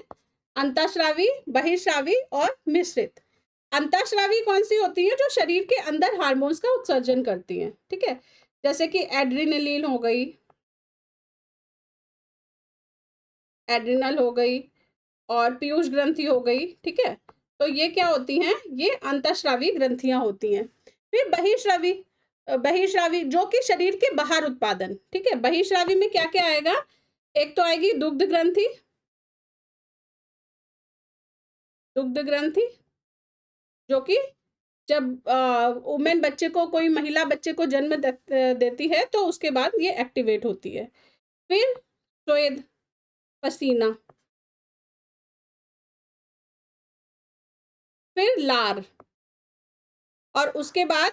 A: अंतःस्रावी, बहिर्स्रावी और मिश्रित। अंतःस्रावी कौन सी होती है? जो शरीर के अंदर हार्मोन्स का उत्सर्जन करती हैं, ठीक है, जैसे कि एड्रिनलिन हो गई, एड्रिनल हो गई, और पीयूष ग्रंथि हो गई, ठीक है। तो ये क्या होती हैं? ये अंतःस्रावी ग्रंथियां होती हैं। फिर बहिर्स्रावी, बहिर्स्रावी जो कि शरीर के बाहर उत्पादन, ठीक है। बहिर्स्रावी में क्या क्या आएगा? एक तो आएगी दुग्ध ग्रंथि, दुग्ध ग्रंथि जो कि जब वुमेन बच्चे को, कोई महिला बच्चे को जन्म देती है तो उसके बाद ये एक्टिवेट होती है। फिर स्वेद, पसीना, फिर लार, और उसके बाद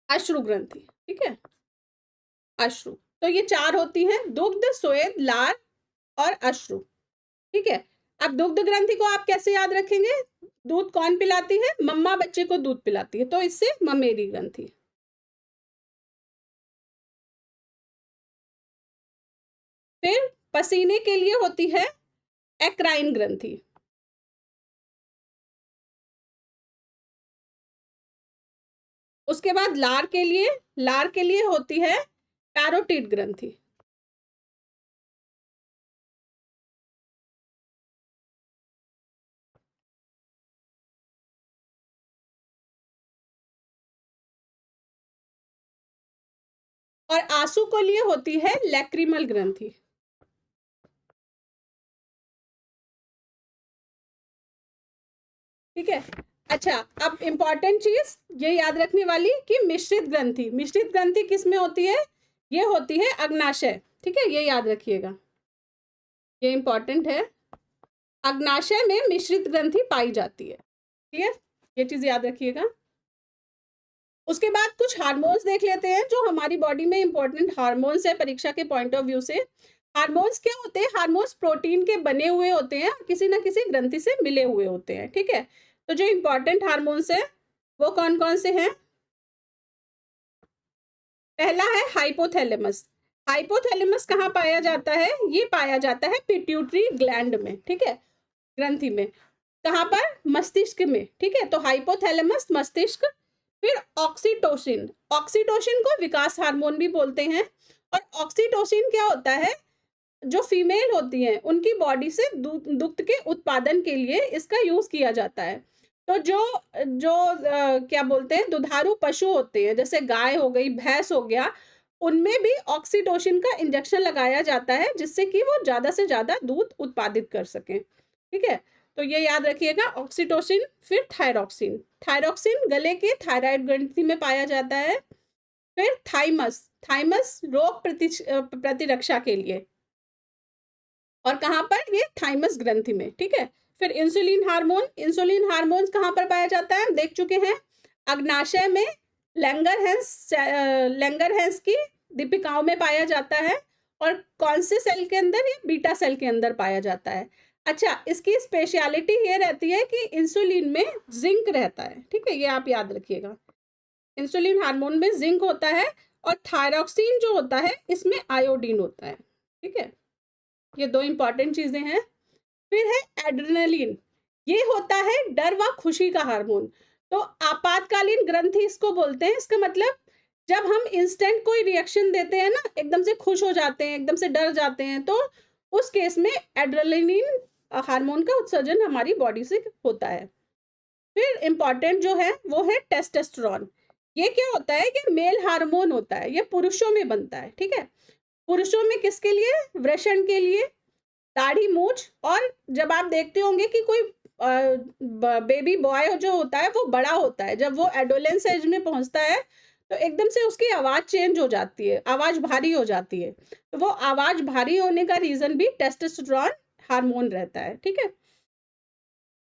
A: अश्रु ग्रंथि, ठीक है, अश्रु। तो ये चार होती हैं, दुग्ध, स्वेद, लार और अश्रु, ठीक है। अब दुग्ध ग्रंथि को आप कैसे याद रखेंगे? दूध कौन पिलाती है? मम्मा बच्चे को दूध पिलाती है, तो इससे ममेरी ग्रंथि। फिर पसीने के लिए होती है एक्राइन ग्रंथि। उसके बाद लार के लिए होती है पैरोटिड ग्रंथि। और आंसू को लिए होती है लैक्रिमल ग्रंथि। ठीक है। अच्छा, अब इंपॉर्टेंट चीज ये याद रखने वाली कि मिश्रित ग्रंथि, मिश्रित ग्रंथि किस में होती है? ये होती है अग्नाशय, ठीक है, ये याद रखिएगा, ये इंपॉर्टेंट है। अग्नाशय में मिश्रित ग्रंथि पाई जाती है, ठीक है, ये चीज याद रखिएगा। उसके बाद कुछ हार्मोन्स देख लेते हैं जो हमारी बॉडी में इंपॉर्टेंट हार्मोन्स है परीक्षा के पॉइंट ऑफ व्यू से। हार्मोन्स क्या होते हैं? हार्मोन्स प्रोटीन के बने हुए होते हैं, किसी ना किसी ग्रंथि से मिले हुए होते हैं, ठीक है। तो जो इंपॉर्टेंट हार्मोन्स है वो कौन कौन से हैं? पहला है हाइपोथैलेमस। हाइपोथैलेमस कहाँ पाया जाता है? ये पाया जाता है पिट्यूटरी ग्लैंड में, ठीक है, ग्रंथि में। कहाँ पर? मस्तिष्क में, ठीक है। तो हाइपोथैलेमस, मस्तिष्क। फिर ऑक्सीटोसिन, ऑक्सीटोसिन को विकास हार्मोन भी बोलते हैं। और ऑक्सीटोसिन क्या होता है? जो फीमेल होती हैं उनकी बॉडी से दुग्ध के उत्पादन के लिए इसका यूज किया जाता है। तो जो जो क्या बोलते हैं, दुधारू पशु होते हैं, जैसे गाय हो गई, भैंस हो गया, उनमें भी ऑक्सीटोसिन का इंजेक्शन लगाया जाता है जिससे कि वो ज्यादा से ज्यादा दूध उत्पादित कर सकें, ठीक है। तो ये याद रखिएगा, ऑक्सीटोसिन। फिर थायरॉक्सिन, थायरॉक्सिन गले के थायराइड ग्रंथि में पाया जाता है। फिर थाइमस, थाइमस रोग प्रतिरक्षा के लिए, और कहां पर? ये थाइमस ग्रंथि में, ठीक है। फिर इंसुलिन हार्मोन कहाँ पर पाया जाता है, हम देख चुके हैं, अग्नाशय में लैंगरहैंस की दीपिकाओं में पाया जाता है, और कौन से सेल के अंदर, ये बीटा सेल के अंदर पाया जाता है। अच्छा, इसकी स्पेशलिटी ये रहती है कि इंसुलिन में जिंक रहता है, ठीक है, ये आप याद रखिएगा, इंसुलिन हार्मोन में जिंक होता है, और थायरॉक्सिन जो होता है इसमें आयोडीन होता है, ठीक है, ये दो इंपॉर्टेंट चीजें हैं। फिर है एड्रेनलिन, ये होता है डर व खुशी का हार्मोन। तो आपातकालीन ग्रंथि इसको बोलते हैं, इसका मतलब जब हम इंस्टेंट कोई रिएक्शन देते हैं ना, एकदम से खुश हो जाते हैं, एकदम से डर जाते हैं, तो उस केस में एड्रेनलिन हार्मोन का उत्सर्जन हमारी बॉडी से होता है। फिर इंपॉर्टेंट जो है वो है टेस्टोस्टेरोन। ये क्या होता है कि मेल हार्मोन होता है, ये पुरुषों में बनता है, ठीक है, पुरुषों में किसके लिए, वृषण के लिए, दाढ़ी मूछ, और जब आप देखते होंगे कि कोई बेबी बॉय जो होता है वो बड़ा होता है, जब वो एडोलेंस एज में पहुंचता है तो एकदम से उसकी आवाज चेंज हो जाती है, आवाज भारी हो जाती है, तो वो आवाज भारी होने का रीजन भी टेस्टोस्टेरोन हार्मोन रहता है, ठीक है।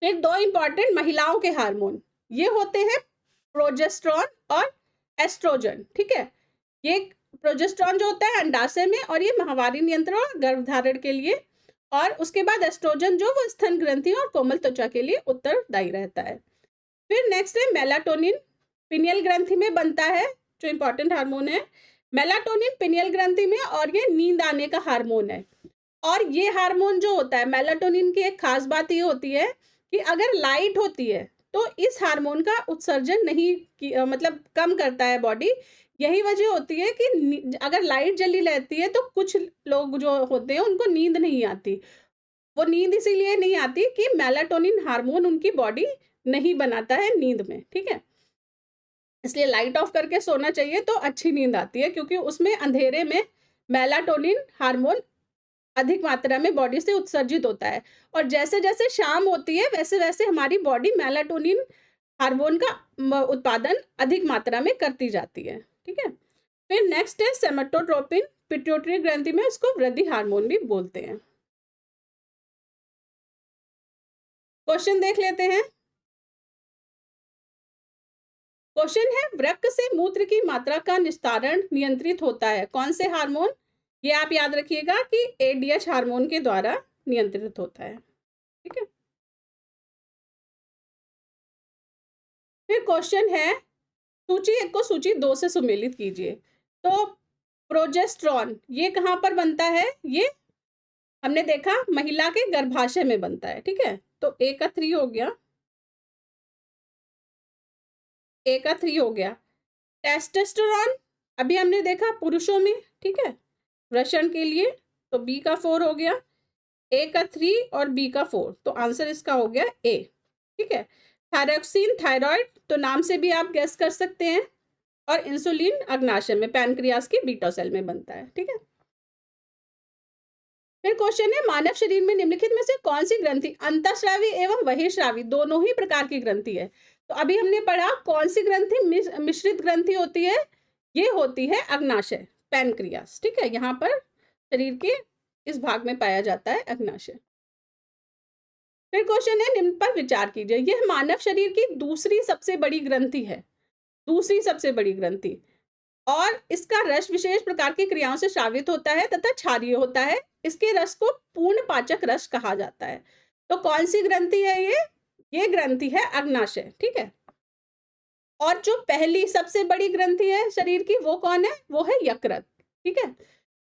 A: फिर दो इंपॉर्टेंट महिलाओं के हार्मोन, ये होते हैं प्रोजेस्टेरॉन और एस्ट्रोजन, ठीक है। ये प्रोजेस्टेरॉन जो होता है अंडाशय में, और ये माहवारी नियंत्रण और गर्भधारण के लिए, और उसके बाद एस्ट्रोजन जो वो स्तन ग्रंथि और कोमल त्वचा के लिए उत्तरदायी रहता है। फिर नेक्स्ट है मेलाटोनिन, पिनियल ग्रंथि में बनता है, जो इंपॉर्टेंट हार्मोन है मेलाटोनिन पिनियल ग्रंथि में, और ये नींद आने का हार्मोन है। और ये हार्मोन जो होता है मेलाटोनिन की एक खास बात ये होती है कि अगर लाइट होती है तो इस हार्मोन का उत्सर्जन नहीं मतलब कम करता है बॉडी। यही वजह होती है कि अगर लाइट जली रहती है तो कुछ लोग जो होते हैं उनको नींद नहीं आती। वो नींद इसीलिए नहीं आती कि मेलाटोनिन हार्मोन उनकी बॉडी नहीं बनाता है नींद में, ठीक है। इसलिए लाइट ऑफ करके सोना चाहिए तो अच्छी नींद आती है, क्योंकि उसमें अंधेरे में मेलाटोनिन हार्मोन अधिक मात्रा में बॉडी से उत्सर्जित होता है, और जैसे जैसे शाम होती है वैसे वैसे हमारी बॉडी मेलाटोनिन हार्मोन का उत्पादन अधिक मात्रा में करती जाती है, ठीक है। फिर नेक्स्ट है सोमेटोट्रोपिन, पिट्यूटरी ग्रंथि में इसको वृद्धि हार्मोन भी बोलते हैं। क्वेश्चन देख लेते हैं। क्वेश्चन है वृक्क से मूत्र की मात्रा का निस्तारण नियंत्रित होता है कौन से हार्मोन, ये आप याद रखिएगा कि एडीएच हार्मोन के द्वारा नियंत्रित होता है, ठीक है। फिर क्वेश्चन है सूची 1 को सूची 2 से सुमेलित कीजिए। तो प्रोजेस्टेरॉन ये कहाँ पर बनता है, ये हमने देखा महिला के गर्भाशय में बनता है, ठीक है। तो ए का 3 हो गया, ए का 3 हो गया। टेस्टोस्टेरोन अभी हमने देखा पुरुषों में, ठीक है, वृषण के लिए, तो बी का 4 हो गया, ए का 3 और बी का 4, तो आंसर इसका हो गया ए, ठीक है। थायरॉक्सिन थायराइड, तो नाम से भी आप गेस कर सकते हैं, और इंसुलिन अग्नाशय में पैनक्रियास की बीटा सेल में बनता है, ठीक है। फिर क्वेश्चन है मानव शरीर में निम्नलिखित में से कौन सी ग्रंथि अंतःस्रावी एवं बहिर्स्रावी दोनों ही प्रकार की ग्रंथि है। तो अभी हमने पढ़ा कौन सी ग्रंथि मिश्रित ग्रंथि होती है, ये होती है अग्नाशय पैनक्रियास, ठीक है, यहाँ पर शरीर के इस भाग में पाया जाता है अग्नाशय। फिर क्वेश्चन है निम्न पर विचार कीजिए, यह मानव शरीर की दूसरी सबसे बड़ी ग्रंथि है, दूसरी सबसे बड़ी ग्रंथि, और इसका रस विशेष प्रकार की क्रियाओं से स्रावित होता है तथा क्षारीय होता है। इसके रस को पूर्ण पाचक रस कहा जाता है। तो कौन सी ग्रंथि है ये ग्रंथि है अग्नाशय, ठीक है। और जो पहली सबसे बड़ी ग्रंथि है शरीर की वो कौन है, वो है यकृत, ठीक है,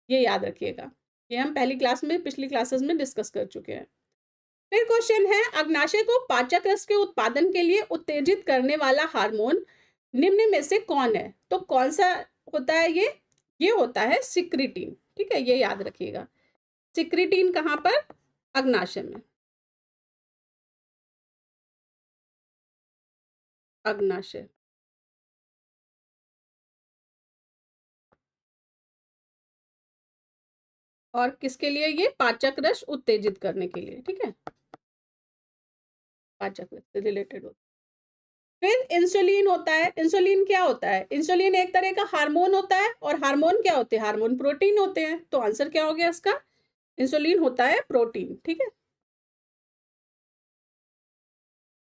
A: ये याद रखिएगा, ये हम पहली क्लास में पिछली क्लासेस में डिस्कस कर चुके हैं। फिर क्वेश्चन है अग्नाशय को पाचक रस के उत्पादन के लिए उत्तेजित करने वाला हार्मोन निम्न में से कौन है। तो कौन सा होता है ये होता है सिक्रिटीन, ठीक है, ये याद रखिएगा। सिक्रिटीन कहाँ पर, अग्नाशय में, अग्नाशय। और किसके लिए, ये पाचक रस उत्तेजित करने के लिए, ठीक है, पाचक रस से रिलेटेड होता है। फिर इंसुलिन होता है, इंसुलिन क्या होता है, इंसुलिन एक तरह का हार्मोन होता है, और हार्मोन क्या होते हैं, हार्मोन प्रोटीन होते हैं। तो आंसर क्या हो गया इसका, इंसुलिन होता है प्रोटीन, ठीक है।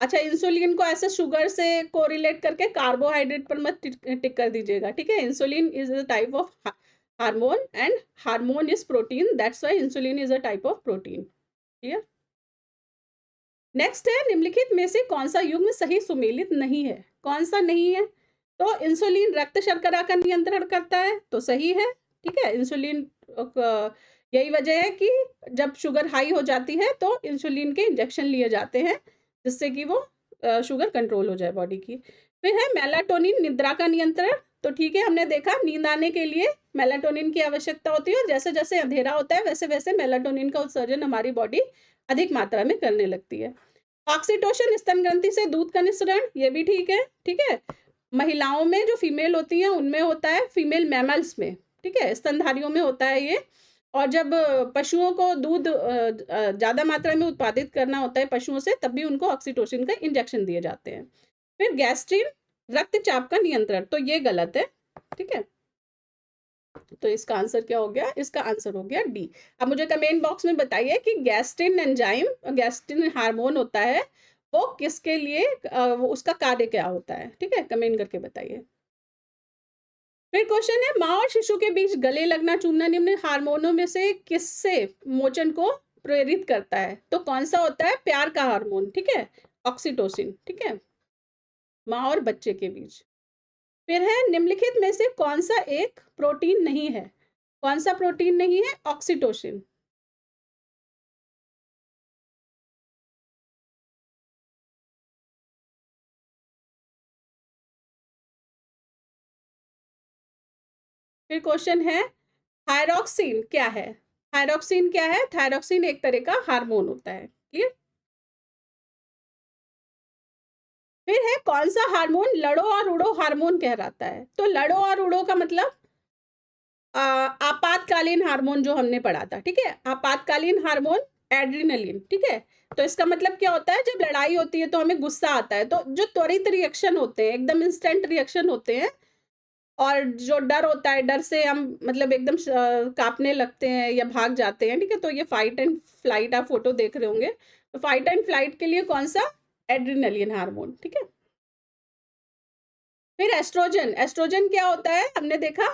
A: अच्छा, इंसुलिन को ऐसे शुगर से कोरिलेट करके कार्बोहाइड्रेट पर मत टिक कर दीजिएगा, ठीक है। Insulin is a type of hormone and hormone is protein, that's why insulin is a type of protein. Clear. Next है, निम्नलिखित में से कौन सा युग्म सही सुमेलित नहीं है? कौन सा नहीं है? तो इंसुलिन रक्त शर्करा का नियंत्रण करता है, तो सही है, ठीक है। इंसुलिन यही वजह है कि जब शुगर हाई हो जाती है तो इंसुलिन के इंजेक्शन लिए जाते हैं, जिससे कि वो शुगर कंट्रोल हो जाए बॉडी की। फिर है मेलाटोनिन, निद्रा का नियंत्रण, तो ठीक है, हमने देखा नींद आने के लिए मेलाटोनिन की आवश्यकता होती है, और जैसे जैसे अंधेरा होता है वैसे वैसे मेलाटोनिन का उत्सर्जन हमारी बॉडी अधिक मात्रा में करने लगती है। ऑक्सीटोसिन, स्तन ग्रंथि से दूध का निस्सरण, ये भी ठीक है, ठीक है। महिलाओं में जो फीमेल होती हैं उनमें होता है, फीमेल मैमल्स में, ठीक है, स्तनधारियों में होता है ये। और जब पशुओं को दूध ज़्यादा मात्रा में उत्पादित करना होता है पशुओं से, तब भी उनको ऑक्सीटोसिन का इंजेक्शन दिए जाते हैं। फिर गैस्ट्रिन, रक्तचाप का नियंत्रण, तो ये गलत है, ठीक है। तो इसका आंसर क्या हो गया? इसका आंसर हो गया डी। अब मुझे कमेंट बॉक्स में बताइए कि गैस्ट्रिन एंजाइम, गैस्ट्रिन हार्मोन होता है, वो किसके लिए, वो उसका कार्य क्या होता है, ठीक है, कमेंट करके बताइए। फिर क्वेश्चन है, माँ और शिशु के बीच गले लगना, चूमना निम्न हार्मोनों में से किससे मोचन को प्रेरित करता है? तो कौन सा होता है? प्यार का हार्मोन, ठीक है, ऑक्सीटोसिन, ठीक है, माँ और बच्चे के बीच। फिर है, निम्नलिखित में से कौन सा एक प्रोटीन नहीं है? कौन सा प्रोटीन नहीं है? ऑक्सीटोसिन। फिर क्वेश्चन है, थायरॉक्सिन क्या है? थायरॉक्सिन क्या है? थायरॉक्सिन एक तरह का हार्मोन होता है, क्लियर। फिर है, कौन सा हार्मोन लड़ो और उड़ो हार्मोन कहलाता है? तो लड़ो और उड़ो का मतलब आपातकालीन हार्मोन जो हमने पढ़ा था, ठीक है, आपातकालीन हार्मोन एड्रिनलिन, ठीक है। तो इसका मतलब क्या होता है? जब लड़ाई होती है तो हमें गुस्सा आता है, तो जो त्वरित रिएक्शन होते हैं, एकदम इंस्टेंट रिएक्शन होते हैं, और जो डर होता है, डर से हम मतलब एकदम कांपने लगते हैं या भाग जाते हैं, ठीक है, तो ये फाइट एंड फ्लाइट, आप फोटो देख रहे होंगे, तो फाइट एंड फ्लाइट के लिए कौन सा? एड्रिनलिन हार्मोन, ठीक है। फिर एस्ट्रोजन, एस्ट्रोजन क्या होता है? हमने देखा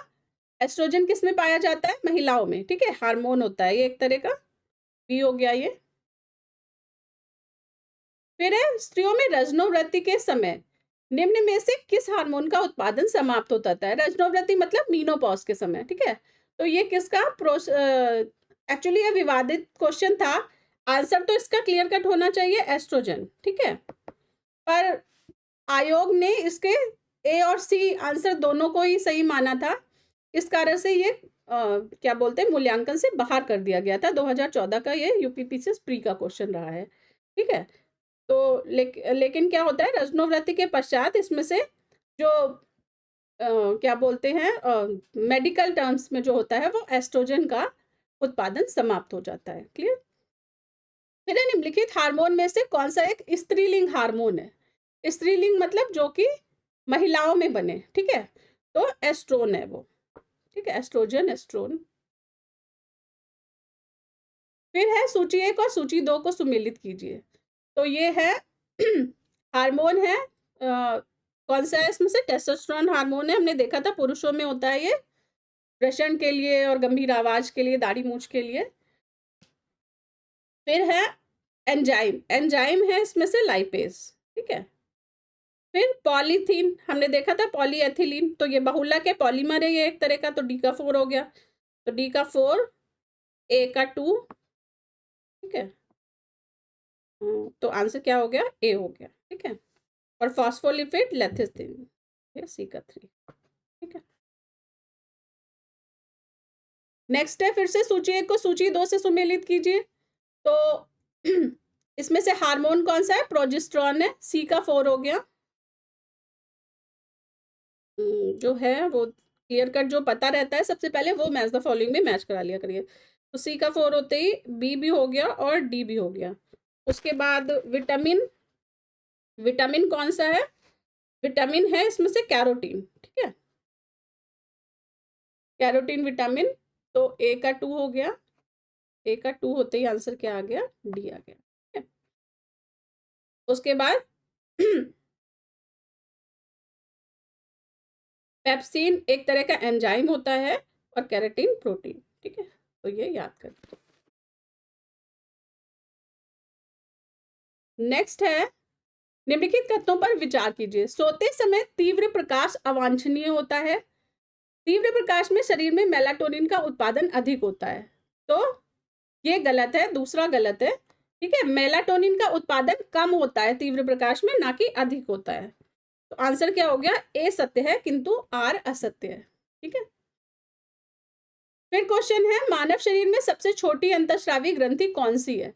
A: एस्ट्रोजन किस में पाया जाता है? महिलाओं में, ठीक है, हार्मोन होता है ये एक तरह का, बी हो गया ये। फिर है, स्त्रियों में रजनोवृत्ति के समय निम्न में से किस हार्मोन का उत्पादन समाप्त हो जाता है? रजनोवृत्ति मतलब मीनोपॉज के समय, ठीक है। तो ये किसका एक्चुअली ये विवादित क्वेश्चन था, आंसर तो इसका क्लियर कट होना चाहिए, एस्ट्रोजन, ठीक है। पर आयोग ने इसके ए और सी आंसर दोनों को ही सही माना था, इस कारण से ये क्या बोलते हैं, मूल्यांकन से बाहर कर दिया गया था। 2014 का ये यूपीपीसीएस प्री का क्वेश्चन रहा है, ठीक है। तो लेकिन क्या होता है, रजनोवृत्ति के पश्चात इसमें से जो क्या बोलते हैं, मेडिकल टर्म्स में जो होता है, वो एस्ट्रोजन का उत्पादन समाप्त हो जाता है, क्लियर। फिर निम्नलिखित हार्मोन में से कौन सा एक स्त्रीलिंग हार्मोन है? स्त्रीलिंग मतलब जो कि महिलाओं में बने, ठीक है, तो एस्ट्रोन है वो, ठीक है, एस्ट्रोजन, एस्ट्रोन। फिर है, सूची 1 और सूची 2 को सुमेलित कीजिए। तो ये है हार्मोन है, कौन सा है इसमें से? टेस्टोस्टेरोन हार्मोन है, हमने देखा था पुरुषों में होता है ये, प्रशन के लिए और गंभीर आवाज के लिए, दाढ़ी मूछ के लिए। फिर है एंजाइम, एंजाइम है इसमें से लाइपेज, ठीक है। फिर पॉलीथीन, हमने देखा था पॉलीएथिलीन, तो ये बहुलक है, पॉलीमर है ये एक तरह का, तो डी का 4 हो गया, तो डी का 4, ए का 2, ठीक है। तो आंसर क्या हो गया? ए हो गया, ठीक है। और फॉस्फोलिपिड लेथिसिन, ये सी का 3, ठीक है। नेक्स्ट है, फिर से सूची 1 को सूची 2 से सुमेलित कीजिए। तो इसमें से हार्मोन कौन सा है? प्रोजेस्टेरॉन है, सी का 4 हो गया। जो है वो क्लियर कट जो पता रहता है सबसे पहले, वो मैच द फॉलोइंग में मैच करा लिया करिए। तो सी का 4 होते ही बी भी हो गया और डी भी हो गया। उसके बाद विटामिन, विटामिन कौन सा है? विटामिन है इसमें से कैरोटीन, ठीक है, कैरोटीन विटामिन, तो ए का 2 हो गया, ए का 2 होते ही आंसर क्या आ गया? डी आ गया, ठीक है। उसके बाद पेप्सिन एक तरह का एंजाइम होता है और केराटिन प्रोटीन, ठीक है, तो ये याद कर दो। नेक्स्ट है, निम्नलिखित कथनों पर विचार कीजिए। सोते समय तीव्र प्रकाश अवांछनीय होता है। तीव्र प्रकाश में शरीर में मेलाटोनिन का उत्पादन अधिक होता है, तो ये गलत है, दूसरा गलत है, ठीक है। मेलाटोनिन का उत्पादन कम होता है तीव्र प्रकाश में, ना कि अधिक होता है। तो आंसर क्या हो गया? ए सत्य है किंतु आर असत्य है, ठीक है। फिर क्वेश्चन है, मानव शरीर में सबसे छोटी अंतःस्रावी ग्रंथि कौन सी है?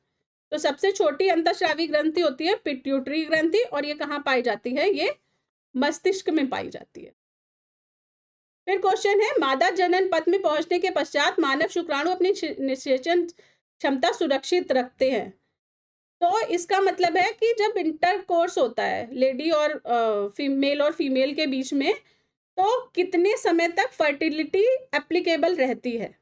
A: तो सबसे छोटी अंतःस्रावी ग्रंथि होती है पिट्यूटरी ग्रंथि, और ये कहाँ पाई जाती है? ये मस्तिष्क में पाई जाती है। फिर क्वेश्चन है, मादा जनन पथ में पहुंचने के पश्चात मानव शुक्राणु अपनी निषेचन क्षमता सुरक्षित रखते हैं। तो इसका मतलब है कि जब इंटरकोर्स होता है लेडी और मेल और फीमेल के बीच में, तो कितने समय तक फर्टिलिटी एप्लीकेबल रहती है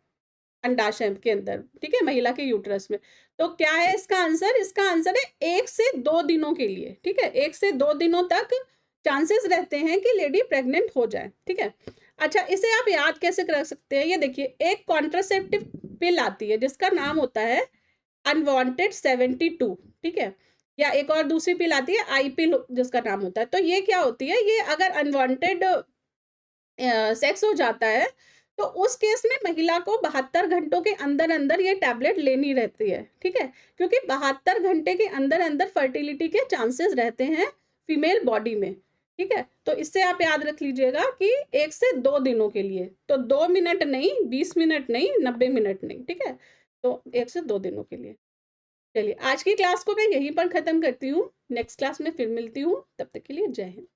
A: अंडाशय के अंदर, ठीक है, महिला के यूट्रस में। तो क्या है इसका आंसर? इसका आंसर है 1 से 2 दिनों के लिए, ठीक है। 1 से 2 दिनों तक चांसेस रहते हैं कि लेडी प्रेग्नेंट हो जाए, ठीक है। अच्छा, इसे आप याद कैसे कर सकते हैं? ये देखिए, एक कॉन्ट्रासेप्टिव पिल आती है जिसका नाम होता है अनवांटेड 72, ठीक है, या एक और दूसरी पिल आती है आई पिल जिसका नाम होता है। तो ये क्या होती है? ये अगर अनवांटेड सेक्स हो जाता है तो उस केस में महिला को 72 घंटों के अंदर अंदर ये टैबलेट लेनी रहती है, ठीक है, क्योंकि 72 घंटे के अंदर अंदर फर्टिलिटी के चांसेस रहते हैं फीमेल बॉडी में, ठीक है। तो इससे आप याद रख लीजिएगा कि 1 से 2 दिनों के लिए, तो 2 मिनट नहीं, 20 मिनट नहीं, 90 मिनट नहीं, ठीक है, तो 1 से 2 दिनों के लिए। चलिए, आज की क्लास को मैं यहीं पर खत्म करती हूँ, नेक्स्ट क्लास में फिर मिलती हूँ, तब तक के लिए जय हिंद।